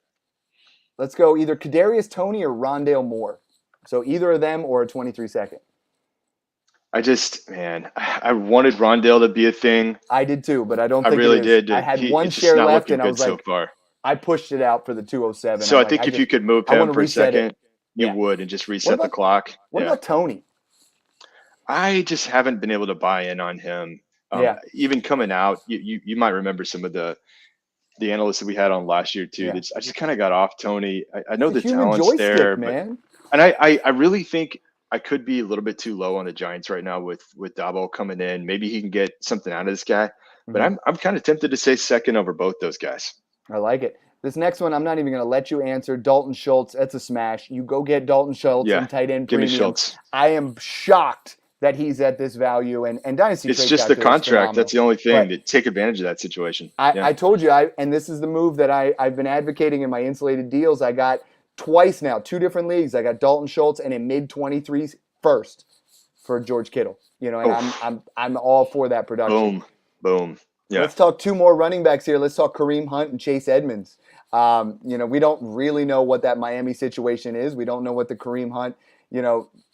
Let's go either Kadarius Toney or Rondale Moore. So either of them or a 23-second. I wanted Rondale to be a thing. I did too, but I don't think I really did. I had one share left, and I was like, so far. I pushed it out for the 207. So I think if you could move him for a second, you would, and just reset the clock. What about Toney? I just haven't been able to buy in on him. Even coming out, you might remember some of the analysts that we had on last year too. I just kind of got off Toney. I know the talent's there, man. And I really think I could be a little bit too low on the Giants right now with Dabo coming in. Maybe he can get something out of this guy. But I'm kind of tempted to say second over both those guys. I like it. This next one, I'm not even going to let you answer. Dalton Schultz, that's a smash. You go get Dalton Schultz and tight end give premium. Me Schultz. I am shocked that he's at this value. And Dynasty it's just the contract. That's the only thing to take advantage of that situation. I told you, and this is the move that I've been advocating in my insulated deals. I got twice now, 2 different leagues. I got Dalton Schultz and a mid-23s first for George Kittle. And I'm all for that production. Boom. Yeah. Let's talk 2 more running backs here. Let's talk Kareem Hunt and Chase Edmonds. We don't really know what that Miami situation is. We don't know what the Kareem Hunt,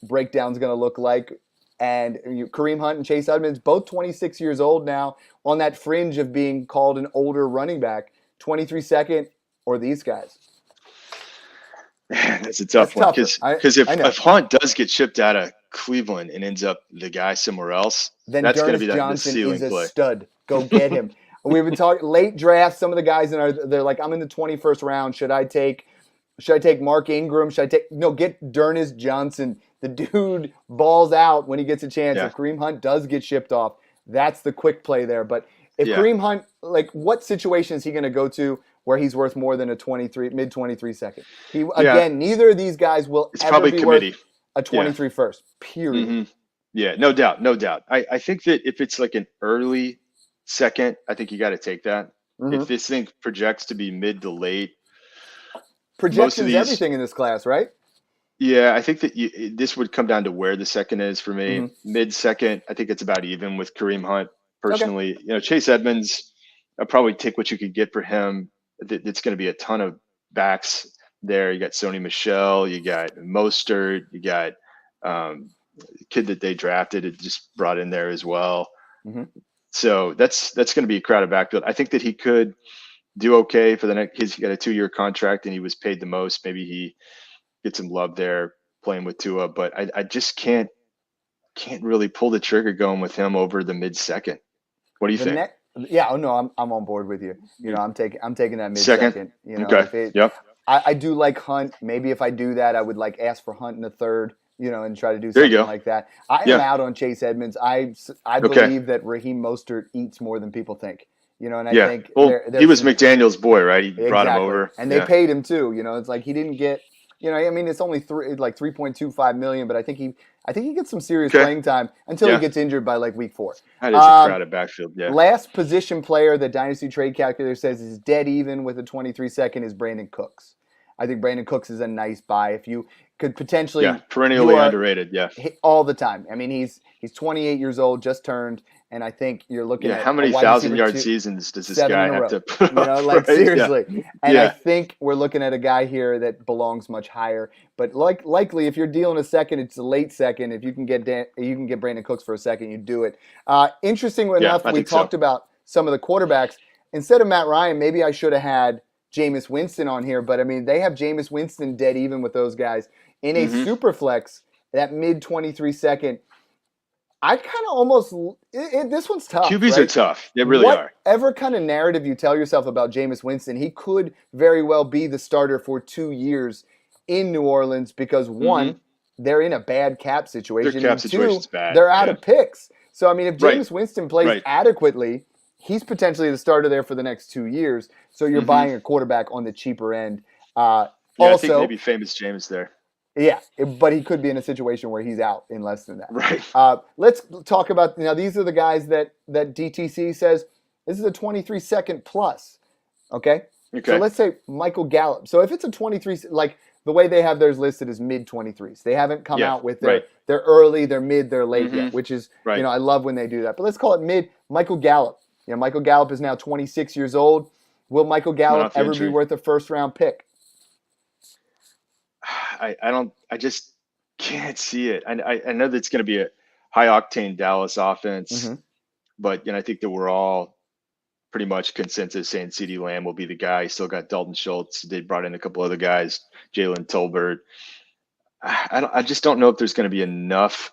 breakdown is going to look like. And Kareem Hunt and Chase Edmonds, both 26 years old now, on that fringe of being called an older running back. 23-second or these guys? Man, that's a tough one. Because if Hunt does get shipped out of Cleveland and ends up the guy somewhere else, then that's going to be the ceiling is a play. Stud. Go get him. We've been talking late draft. Some of the guys they're like, I'm in the 21st round. Should I take Mark Ingram? Get D'Ernest Johnson. The dude balls out when he gets a chance. If Kareem Hunt does get shipped off, that's the quick play there. But if Kareem Hunt, what situation is he going to go to where he's worth more than a mid-23 second? Again, neither of these guys will ever be worth a 23 first, period. Mm-hmm. Yeah, no doubt. I think that if it's like an early second, I think you got to take that. If this thing projects to be mid to late. Projections everything in this class, right? Yeah, I think that this would come down to where the second is for me. Mid-second, I think it's about even with Kareem Hunt, personally. Okay. Chase Edmonds, I'll probably take what you could get for him. It's going to be a ton of backs there. You got Sony Michel, you got Mostert, you got kid that they drafted, it just brought in there as well. So that's going to be a crowded backfield. I think that he could do okay for the next. He's got a 2-year contract and he was paid the most. Maybe he gets some love there playing with Tua, but I just can't really pull the trigger going with him over the mid-second. What do you think? I'm on board with you. I'm taking that mid-second. Okay. I do like Hunt. Maybe if I do that, I would ask for Hunt in the third. And try to do something like that. I am out on Chase Edmonds. I believe that Raheem Mostert eats more than people think. And I think he was McDaniel's boy, right? He brought him over, and they paid him too. It's like he didn't get I mean, it's only 3.25 million, but I think he gets some serious playing time until he gets injured by like week 4. That is a crowded backfield. Yeah. Last position player that Dynasty Trade Calculator says is dead even with a 23-second is Brandon Cooks. I think Brandon Cooks is a nice buy if you could potentially perennially underrated. Yeah, all the time. I mean, he's 28 years old, just turned. And I think you're looking at how many 1,000-yard seasons does this guy have to put up? Like seriously. Yeah. And I think we're looking at a guy here that belongs much higher. But likely, if you're dealing a second, it's a late second. If you can get Brandon Cooks for a second, you do it. Interestingly enough, we talked about some of the quarterbacks. Instead of Matt Ryan, maybe I should have had Jameis Winston on here. But I mean, they have Jameis Winston dead even with those guys in a super flex, that mid 23 second. I kind of almost this one's tough. QBs are tough. They really are. Whatever kind of narrative you tell yourself about Jameis Winston, he could very well be the starter for 2 years in New Orleans because one, they're in a bad cap situation. Their cap situation's bad. They're out of picks. So I mean, if Jameis Winston plays adequately, he's potentially the starter there for the next 2 years. So you're buying a quarterback on the cheaper end. Also, I think maybe famous Jameis there. Yeah, but he could be in a situation where he's out in less than that. Right. Let's talk about these are the guys that DTC says this is a 23-second plus. Okay. So let's say Michael Gallup. So if it's a 23, like the way they have theirs listed is mid 23s. They haven't come out with their early, their mid, their late yet, which is I love when they do that. But let's call it mid. Michael Gallup. Michael Gallup is now 26 years old. Will Michael Gallup ever be worth a first-round pick? I just can't see it. I know that's going to be a high octane Dallas offense, but I think that we're all pretty much consensus saying CeeDee Lamb will be the guy. Still got Dalton Schultz. They brought in a couple other guys, Jalen Tolbert. I just don't know if there's going to be enough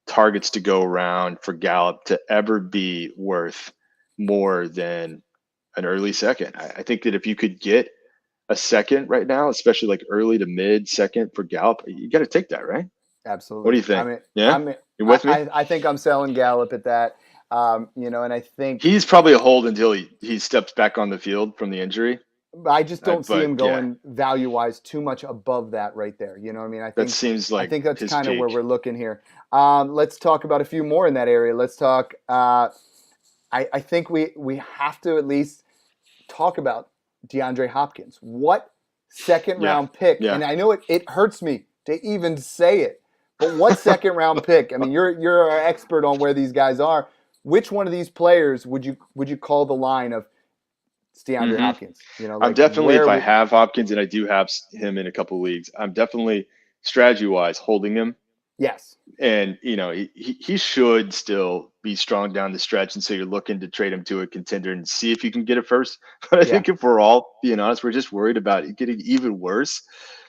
targets to go around for Gallup to ever be worth more than an early second. I think that if you could get a second right now, especially like early to mid second for Gallup, you got to take that, right? Absolutely. What do you think? You with me? I think I'm selling Gallup at that. And I think he's probably a hold until he steps back on the field from the injury. I just don't see him going value-wise too much above that right there. You know what I mean? I think that seems like I think that's kind of where we're looking here. Let's talk about a few more in that area. Let's talk. I think we have to at least talk about DeAndre Hopkins. What second-round pick? Yeah. And I know it hurts me to even say it, but what second-round pick? I mean, you're our expert on where these guys are. Which one of these players would you call the line of DeAndre Hopkins? I'm definitely, if I have Hopkins and I do have him in a couple of leagues, I'm definitely strategy-wise holding him. Yes. And, he should still be strong down the stretch. And so you're looking to trade him to a contender and see if you can get it first. But I think if we're all being honest, we're just worried about it getting even worse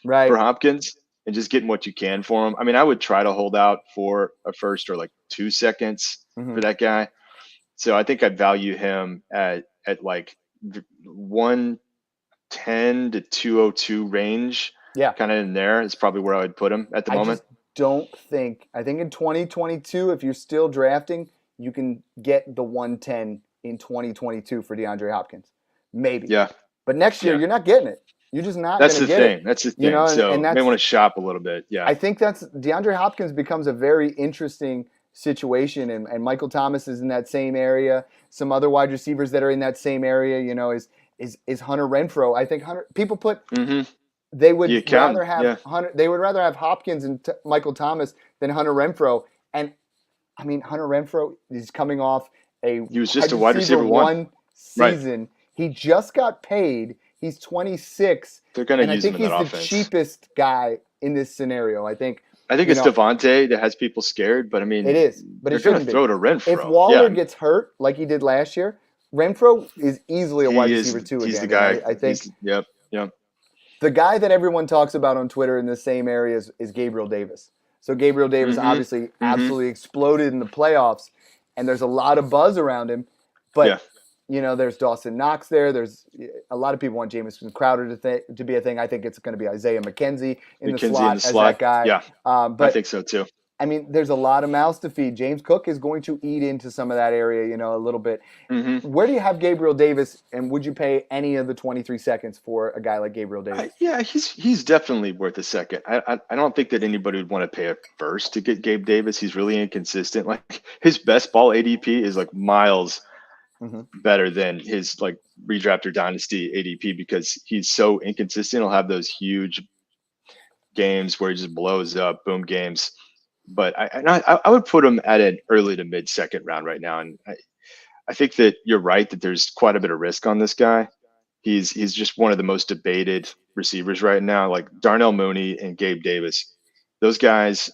for Hopkins and just getting what you can for him. I mean, I would try to hold out for a first or like 2 seconds for that guy. So I think I'd value him at like 110 to 202 range. Yeah. Kind of in there is probably where I would put him at the moment. I think in 2022, if you're still drafting, you can get the 110 in 2022 for DeAndre Hopkins. Maybe. Yeah. But next year, you're not getting it. You're just not going to get it. That's the thing. So you may want to shop a little bit. Yeah. I think DeAndre Hopkins becomes a very interesting situation, and Michael Thomas is in that same area. Some other wide receivers that are in that same area, is Hunter Renfrow. I think people put they would rather have Hunter. They would rather have Hopkins and Michael Thomas than Hunter Renfrow. And I mean, Hunter Renfrow is coming off he was just a wide receiver one season. Right. He just got paid. He's 26. They're going to use him in that offense. I think he's the cheapest guy in this scenario. I think it's Devontae that has people scared, but I mean, it is. But they're going to throw to Renfrow. If Waller gets hurt like he did last year, Renfrow is easily a wide receiver too. He's again, the guy. Right? I think. Yep. The guy that everyone talks about on Twitter in the same area is Gabriel Davis. So Gabriel Davis obviously absolutely exploded in the playoffs, and there's a lot of buzz around him. But there's Dawson Knox there. There's a lot of people want Jamison Crowder to be a thing. I think it's going to be Isaiah McKenzie in the slot as that guy. Yeah, but I think so too. I mean, there's a lot of mouths to feed. James Cook is going to eat into some of that area, a little bit. Mm-hmm. Where do you have Gabriel Davis, and would you pay any of the 23 seconds for a guy like Gabriel Davis? Yeah, he's definitely worth a second. I don't think that anybody would want to pay a first to get Gabe Davis. He's really inconsistent. Like his best ball ADP is like miles better than his like redraft or dynasty ADP because he's so inconsistent. He'll have those huge games where he just blows up, boom games. But I would put him at an early to mid second round right now, and I think that you're right that there's quite a bit of risk on this guy. He's just one of the most debated receivers right now. Like Darnell Mooney and Gabe Davis, those guys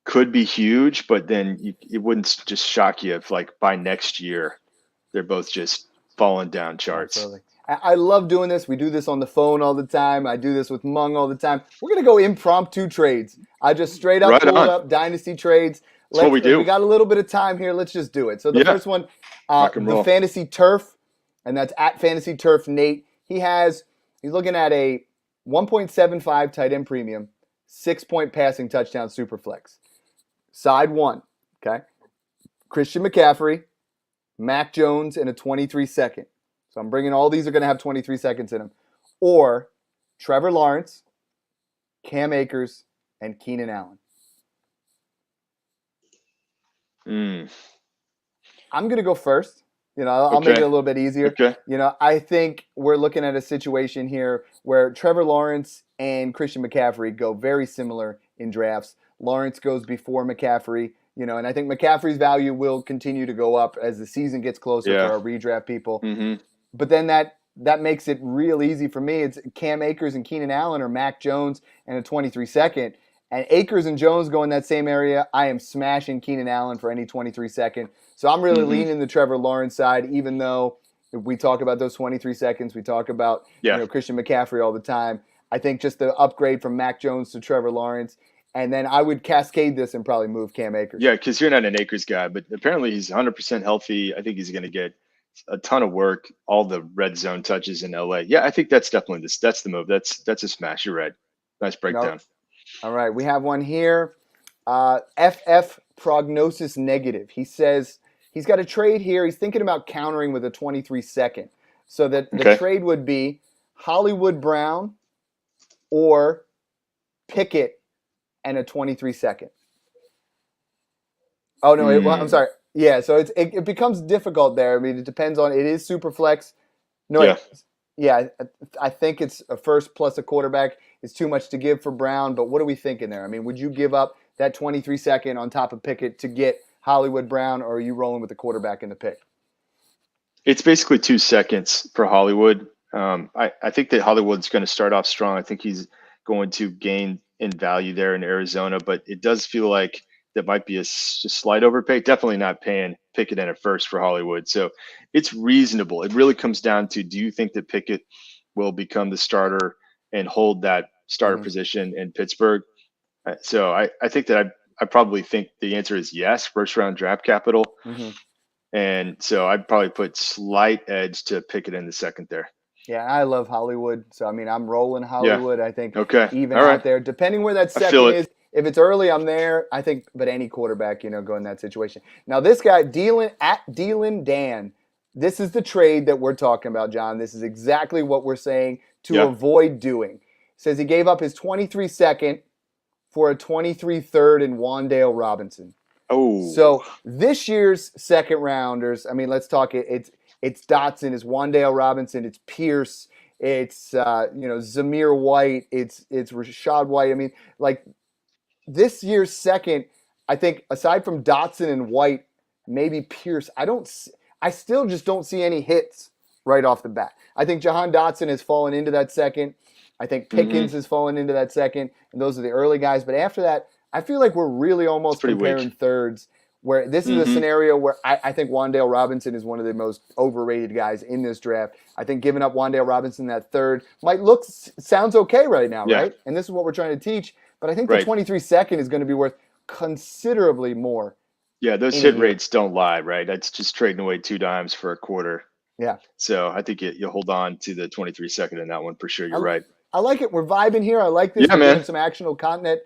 could be huge, but then it wouldn't just shock you if like by next year they're both just falling down charts. Absolutely. I love doing this. We do this on the phone all the time. I do this with Mung all the time. We're going to go impromptu trades. I just straight up pulled up dynasty trades. That's what we do. We got a little bit of time here. Let's just do it. So the first one, the Fantasy Turf, and that's at Fantasy Turf Nate. He's looking at a 1.75 tight end premium, 6-point passing touchdown superflex. Side one, okay? Christian McCaffrey, Mac Jones, and a 23 second. So I'm bringing all these are going to have 23 seconds in them. Or Trevor Lawrence, Cam Akers, and Keenan Allen. I'm going to go first. I'll make it a little bit easier. Okay. I think we're looking at a situation here where Trevor Lawrence and Christian McCaffrey go very similar in drafts. Lawrence goes before McCaffrey, and I think McCaffrey's value will continue to go up as the season gets closer for our redraft people. But then that makes it real easy for me. It's Cam Akers and Keenan Allen or Mac Jones and a 23 second. And Akers and Jones go in that same area. I am smashing Keenan Allen for any 23 second. So I'm really leaning the Trevor Lawrence side, even though if we talk about those 23 seconds, we talk about Christian McCaffrey all the time. I think just the upgrade from Mac Jones to Trevor Lawrence. And then I would cascade this and probably move Cam Akers. Yeah, because you're not an Akers guy, but apparently he's 100% healthy. I think he's going to get a ton of work, all the red zone touches in LA. Yeah, I think that's definitely that's the move. That's a smash. You're right. Nice breakdown. All right, we have one here. FF Prognosis Negative. He says he's got a trade here. He's thinking about countering with a 23 second. So that the trade would be Hollywood Brown or Pickett and a 23 second. Oh, no, I'm sorry. Yeah, so it becomes difficult there. I mean, it depends on – it is super flex. No, I think it's a first plus a quarterback is too much to give for Brown, but what are we thinking there? I mean, would you give up that 23 second on top of Pickett to get Hollywood Brown, or are you rolling with the quarterback in the pick? It's basically 2 seconds for Hollywood. I think that Hollywood's going to start off strong. I think he's going to gain in value there in Arizona, but it does feel like that might be a slight overpay. Definitely not paying Pickett in a first for Hollywood. So it's reasonable. It really comes down to, do you think that Pickett will become the starter and hold that starter position in Pittsburgh? So I think that I probably think the answer is yes, first round draft capital. And so I'd probably put slight edge to Pickett in the second there. Yeah, I love Hollywood. So, I mean, I'm rolling Hollywood. I think even out there, depending where that second is. If it's early, I'm there. I think, but any quarterback, go in that situation. Now, this guy, Dealin Dan, this is the trade that we're talking about, John. This is exactly what we're saying to avoid doing. Says he gave up his 23 second for a 23 third in Wan'Dale Robinson. Oh. So this year's second rounders, I mean, let's talk it. It's Dotson, it's Wan'Dale Robinson, it's Pierce, it's Zamir White, it's Rashad White. I mean, like, this year's second, I think, aside from Dotson and White, maybe Pierce, I still just don't see any hits right off the bat. I think Jahan Dotson has fallen into that second. I think Pickens has fallen into that second, and those are the early guys. But after that, I feel like we're really almost comparing thirds, where this is a scenario where I think Wan'Dale Robinson is one of the most overrated guys in this draft. I think giving up Wan'Dale Robinson that third sounds okay right now, right? And this is what we're trying to teach. But I think the 23 second is going to be worth considerably more. Yeah, those hit rates don't lie, right? That's just trading away 2 dimes for a quarter. Yeah. So I think you hold on to the 23 second in that one for sure. You're right. I like it. We're vibing here. I like this. Yeah, We're man. doing some actionable content.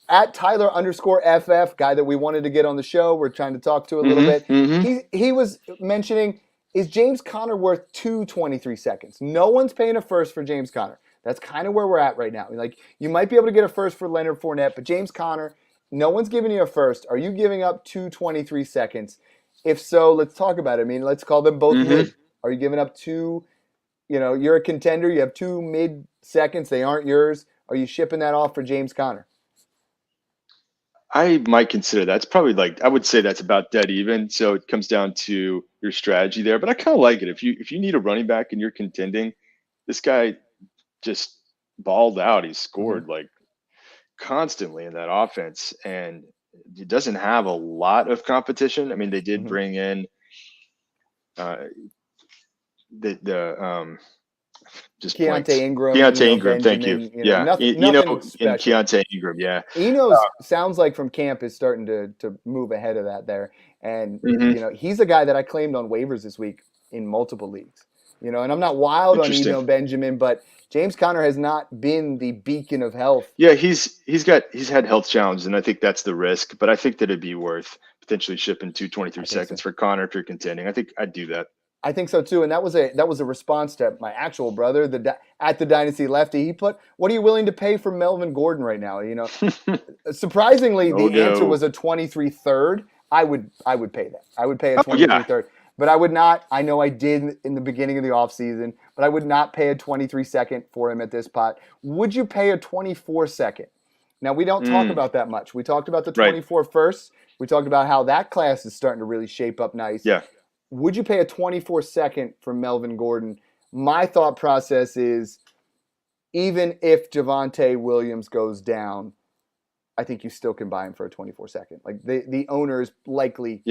at Tyler_FF, guy that we wanted to get on the show, we're trying to talk to a little bit. He was mentioning, is James Conner worth 2.23 seconds? No one's paying a first for James Conner. That's kind of where we're at right now. Like, you might be able to get a first for Leonard Fournette, but James Conner, no one's giving you a first. Are you giving up 2.23 seconds? If so, let's talk about it. I mean, let's call them both mid. Are you giving up two? You're a contender. You have 2 mid seconds. They aren't yours. Are you shipping that off for James Conner? I might consider that. It's probably I would say that's about dead even. So it comes down to your strategy there. But I kind of like it. If you need a running back and you're contending, this guy just balled out. He scored constantly in that offense, and it doesn't have a lot of competition. I mean, they did bring in just Keontae Ingram. Keontae Ingram, thank you. Nothing Keontae Ingram, yeah. Eno's sounds like from camp is starting to move ahead of that there. And, he's a guy that I claimed on waivers this week in multiple leagues. And I'm not wild on Eno Benjamin, but James Conner has not been the beacon of health. Yeah, he's had health challenges, and I think that's the risk. But I think that it'd be worth potentially shipping 2.23 seconds for Conner if you're contending. I think I'd do that. I think so too, and that was a response to my actual brother, at the Dynasty Lefty. He put, "What are you willing to pay for Melvin Gordon right now?" Surprisingly, the answer was a 23 third. I would pay that. I would pay a 23 third, but I would not. I know I did in the beginning of the offseason, but I would not pay a 23 second for him at this pot. Would you pay a 24 second? Now, we don't talk about that much. We talked about the 24 first. We talked about how that class is starting to really shape up nice. Yeah. Would you pay a 24 second for Melvin Gordon? My thought process is, even if Javonte Williams goes down, I think you still can buy him for a 24 second. Like, the owner is likely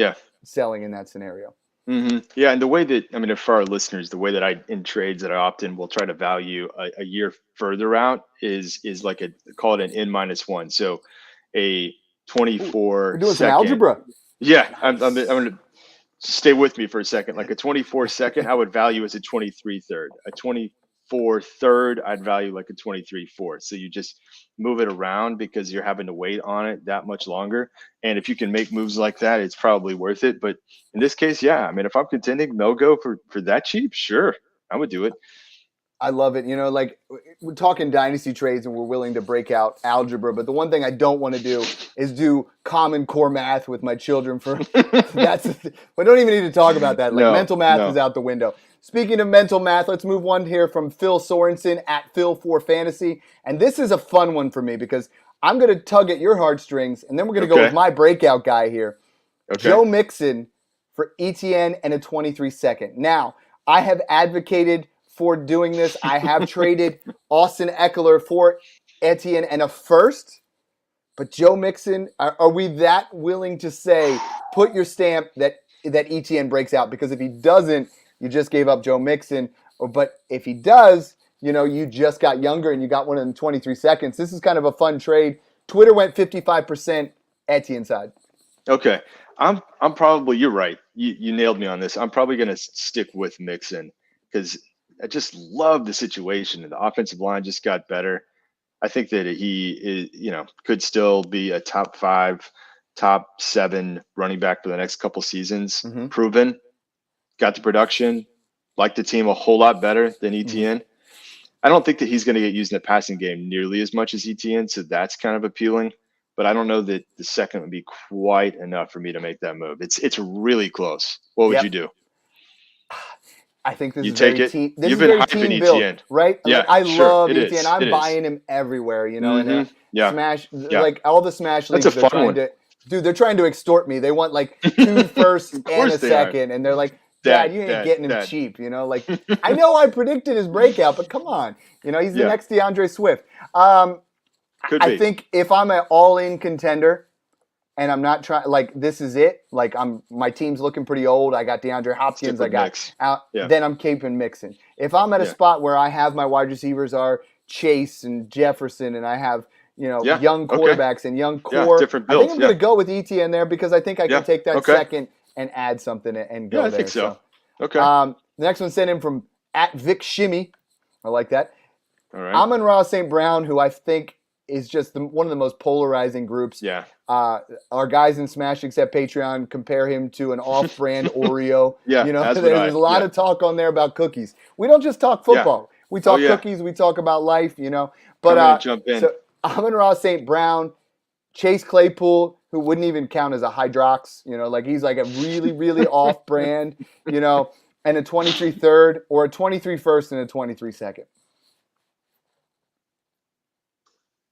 selling in that scenario. Yeah, and the way that, for our listeners, the way that in trades that I often will try to value a year further out is like call it an N-1. So a 24 We're doing some algebra. Yeah, I'm going to stay with me for a second. Like a 24 second, I would value as a 23 third. A 24 third, I'd value like a 23 fourth. So you just move it around because you're having to wait on it that much longer. And if you can make moves like that, it's probably worth it. But in this case, yeah, if I'm contending, no go for that cheap, sure, I would do it. I love it. We're talking dynasty trades and we're willing to break out algebra, but the one thing I don't want to do is do Common Core math with my children. We don't even need to talk about that. Mental math is out the window. Speaking of mental math, let's move one here from Phil Sorensen at Phil4Fantasy. And this is a fun one for me because I'm going to tug at your heartstrings, and then we're going to go with my breakout guy here. Okay. Joe Mixon for ETN and a 23 second. Now, I have advocated for doing this. I have traded Austin Eckler for Etienne and a first. But Joe Mixon, are we that willing to say, put your stamp that Etienne breaks out? Because if he doesn't, you just gave up Joe Mixon. But if he does, you just got younger and you got one in 23 seconds. This is kind of a fun trade. Twitter went 55% Etienne side. Okay. I'm probably, you're right. You nailed me on this. I'm probably going to stick with Mixon because I just love the situation. The offensive line just got better. I think that he is, could still be a top 5, top 7 running back for the next couple seasons. Mm-hmm. Proven, got the production, like the team a whole lot better than ETN. Mm-hmm. I don't think that he's going to get used in the passing game nearly as much as ETN, so that's kind of appealing. But I don't know that the second would be quite enough for me to make that move. It's really close. What would you do? I think this you is take very it. team. This You've is been very hyping team built, ETN, right? Yeah, I love it ETN. Is. I'm buying him everywhere. And smash like all the smash leagues. That's a fun one. They're trying to extort me. They want like 2 firsts and a second, and they're like, Dad, you ain't getting him cheap. I know I predicted his breakout, but come on, he's the next DeAndre Swift. I think if I'm an all-in contender. And I'm not trying, this is it. My team's looking pretty old. I got DeAndre Hopkins. I got out. Yeah. Then I'm keeping Mixon. If I'm at a spot where I have my wide receivers are Chase and Jefferson, and I have young quarterbacks and young core, different builds. I think I'm going to go with ETN there because I think I can take that second and add something and go there. I think so. Okay. The next one sent in from at Vic Shimmy. I like that. All right. Amon-Ra St. Brown, who I think is just one of the most polarizing groups. Yeah. Our guys in Smash Accept Patreon compare him to an off-brand Oreo. Yeah, there's a lot of talk on there about cookies. We don't just talk football. Yeah. We talk cookies. We talk about life. But jump in. So Amon-Ra St. Brown, Chase Claypool, who wouldn't even count as a Hydrox. He's like a really, really off-brand. And a 23 third or a 23 first and a 23 second.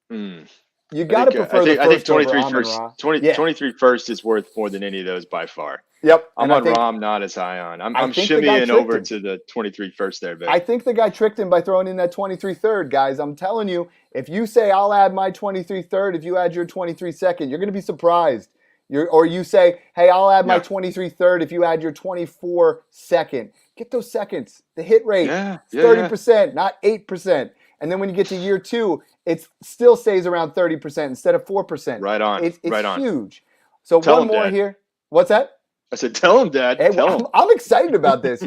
You got to prefer the first. I think 23 over first. Amon-Ra. 23 first is worth more than any of those by far. Yep. Amon-Ra, I'm not as high on. I'm shimmying over to the 23 first there, babe. I think the guy tricked him by throwing in that 23 third, guys. I'm telling you, if you say I'll add my 23 third, if you add your 23 second, you're going to be surprised. Or you say, hey, I'll add my 23 third if you add your 24 second. Get those seconds. The hit rate is 30%, not 8%. And then when you get to year 2, it still stays around 30% instead of 4%. Right on. It's right on. Huge. So tell one more Dad. Here. What's that? I said, tell him, Dad. Hey, tell him. I'm excited about this.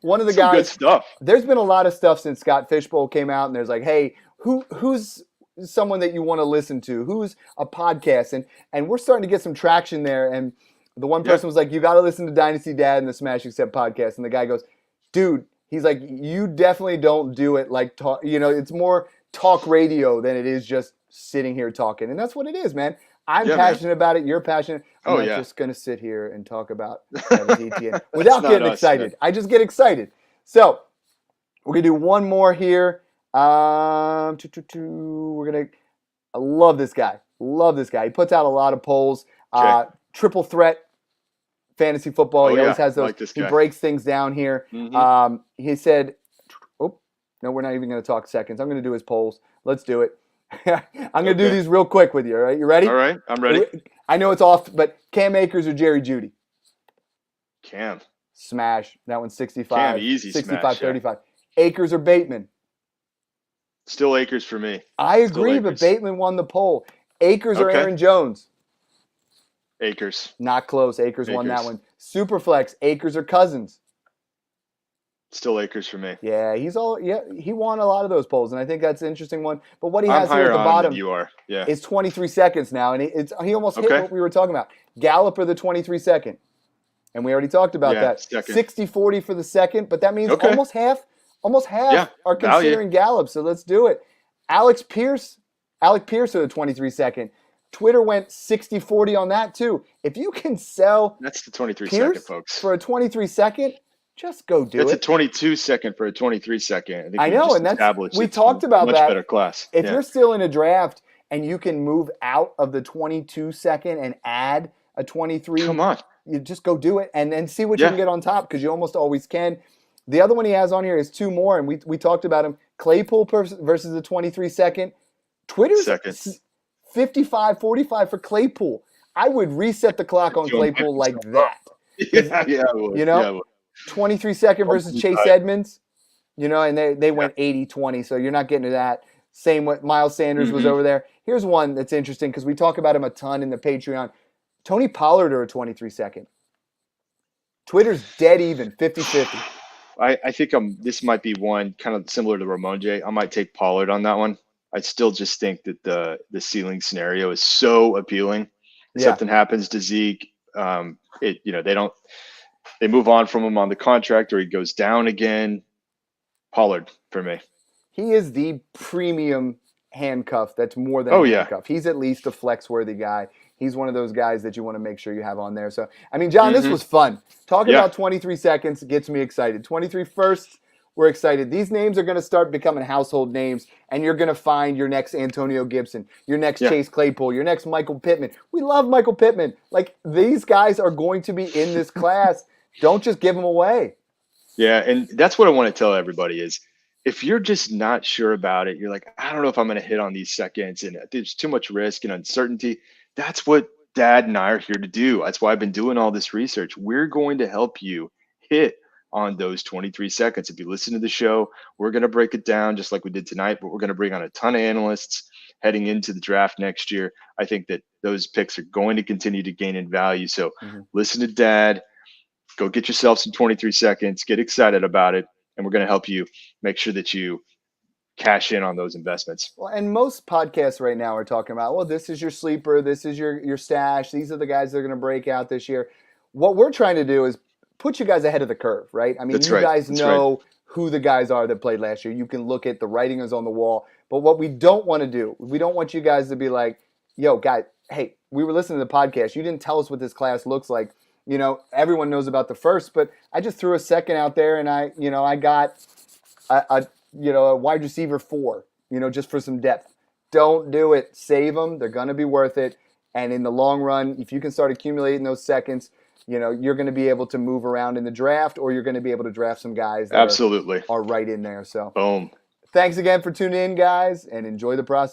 One of the guys. Good stuff. There's been a lot of stuff since Scott Fishbowl came out, and there's like, hey, who's someone that you want to listen to? Who's a podcast? And we're starting to get some traction there. And the one person was like, you got to listen to Dynasty Dad and the Smash Accept podcast. And the guy goes, dude, he's like, you definitely don't do it like talk. It's more talk radio than it is just sitting here talking. And that's what it is, man. I'm passionate about it. You're passionate. I'm not just going to sit here and talk about ETN without getting excited. I just get excited. So we're going to do one more here. I love this guy. He puts out a lot of polls. Triple threat fantasy football. He always has those. He breaks things down here. Mm-hmm. He said, no, we're not even going to talk seconds. I'm going to do his polls. Let's do it. I'm going to do these real quick with you. All right. You ready? All right. I'm ready. I know it's off, but Cam Akers or Jerry Jeudy? Cam. Smash. That one's 65. Cam, easy 65, smash, 35. Akers or Bateman? Still Akers for me. I agree, but Bateman won the poll. Akers or Aaron Jones? Akers. Not close. Akers won that one. Superflex, Akers or Cousins? Still Akers for me. Yeah, he won a lot of those polls, and I think that's an interesting one. But what he has here at the bottom is 23 seconds now, and he almost hit what we were talking about. Gallup or the 23 second. And we already talked about that. 60-40 for the second, but that means almost half are considering Gallup, so let's do it. Alec Pierce or the 23 second. Twitter went 60-40 on that too. If you can sell that's the 23 Pierce second, folks. For a 23 second, just go do it. It's a 22 second for a 23 second. I know, and we talked about much that. Better class. If you're still in a draft and you can move out of the 22 second and add a 23, come on, you just go do it and then see what you can get on top, because you almost always can. The other one he has on here is 2 more, and we talked about him. Claypool versus the 23 second. Twitter's 55-45 for Claypool. I would reset the clock on Claypool like that. I would. 23 second versus Chase Edmonds. And they went 80-20, so you're not getting to that. Same with Miles Sanders was over there. Here's one that's interesting because we talk about him a ton in the Patreon. Tony Pollard or a 23 second. Twitter's dead even, 50-50. I think this might be one kind of similar to Ramon J. I might take Pollard on that one. I still just think that the ceiling scenario is so appealing. If something happens to Zeke, they move on from him on the contract, or he goes down again. Pollard for me. He is the premium handcuff. That's more than a handcuff. He's at least a flex-worthy guy. He's one of those guys that you want to make sure you have on there. So, I mean, John, this was fun. Talking about 23 seconds gets me excited. 23 firsts, we're excited. These names are going to start becoming household names, and you're going to find your next Antonio Gibson, your next Chase Claypool, your next Michael Pittman. We love Michael Pittman. Like, these guys are going to be in this class. Don't just give them away. Yeah, and that's what I want to tell everybody is, if you're just not sure about it, you're like, I don't know if I'm going to hit on these seconds, and there's too much risk and uncertainty. That's what Dad and I are here to do. That's why I've been doing all this research. We're going to help you hit on those 23 seconds. If you listen to the show, we're going to break it down just like we did tonight, but we're going to bring on a ton of analysts heading into the draft next year. I think that those picks are going to continue to gain in value. So listen to Dad, go get yourself some 23 seconds, get excited about it, and we're going to help you make sure that you cash in on those investments. Well, and most podcasts right now are talking about, well, this is your sleeper, this is your stash, these are the guys that are going to break out this year. What we're trying to do is put you guys ahead of the curve, right? I mean, That's you right. guys That's know right. who the guys are that played last year. You can look at the writing is on the wall. But what we don't want to do, we don't want you guys to be like, yo, guys, hey, we were listening to the podcast. You didn't tell us what this class looks like. You know, everyone knows about the first, but I just threw a second out there, and I got a wide receiver 4, just for some depth. Don't do it. Save them. They're going to be worth it. And in the long run, if you can start accumulating those seconds, you're going to be able to move around in the draft, or you're going to be able to draft some guys that Absolutely are right in there. So boom. Thanks again for tuning in, guys, and enjoy the process.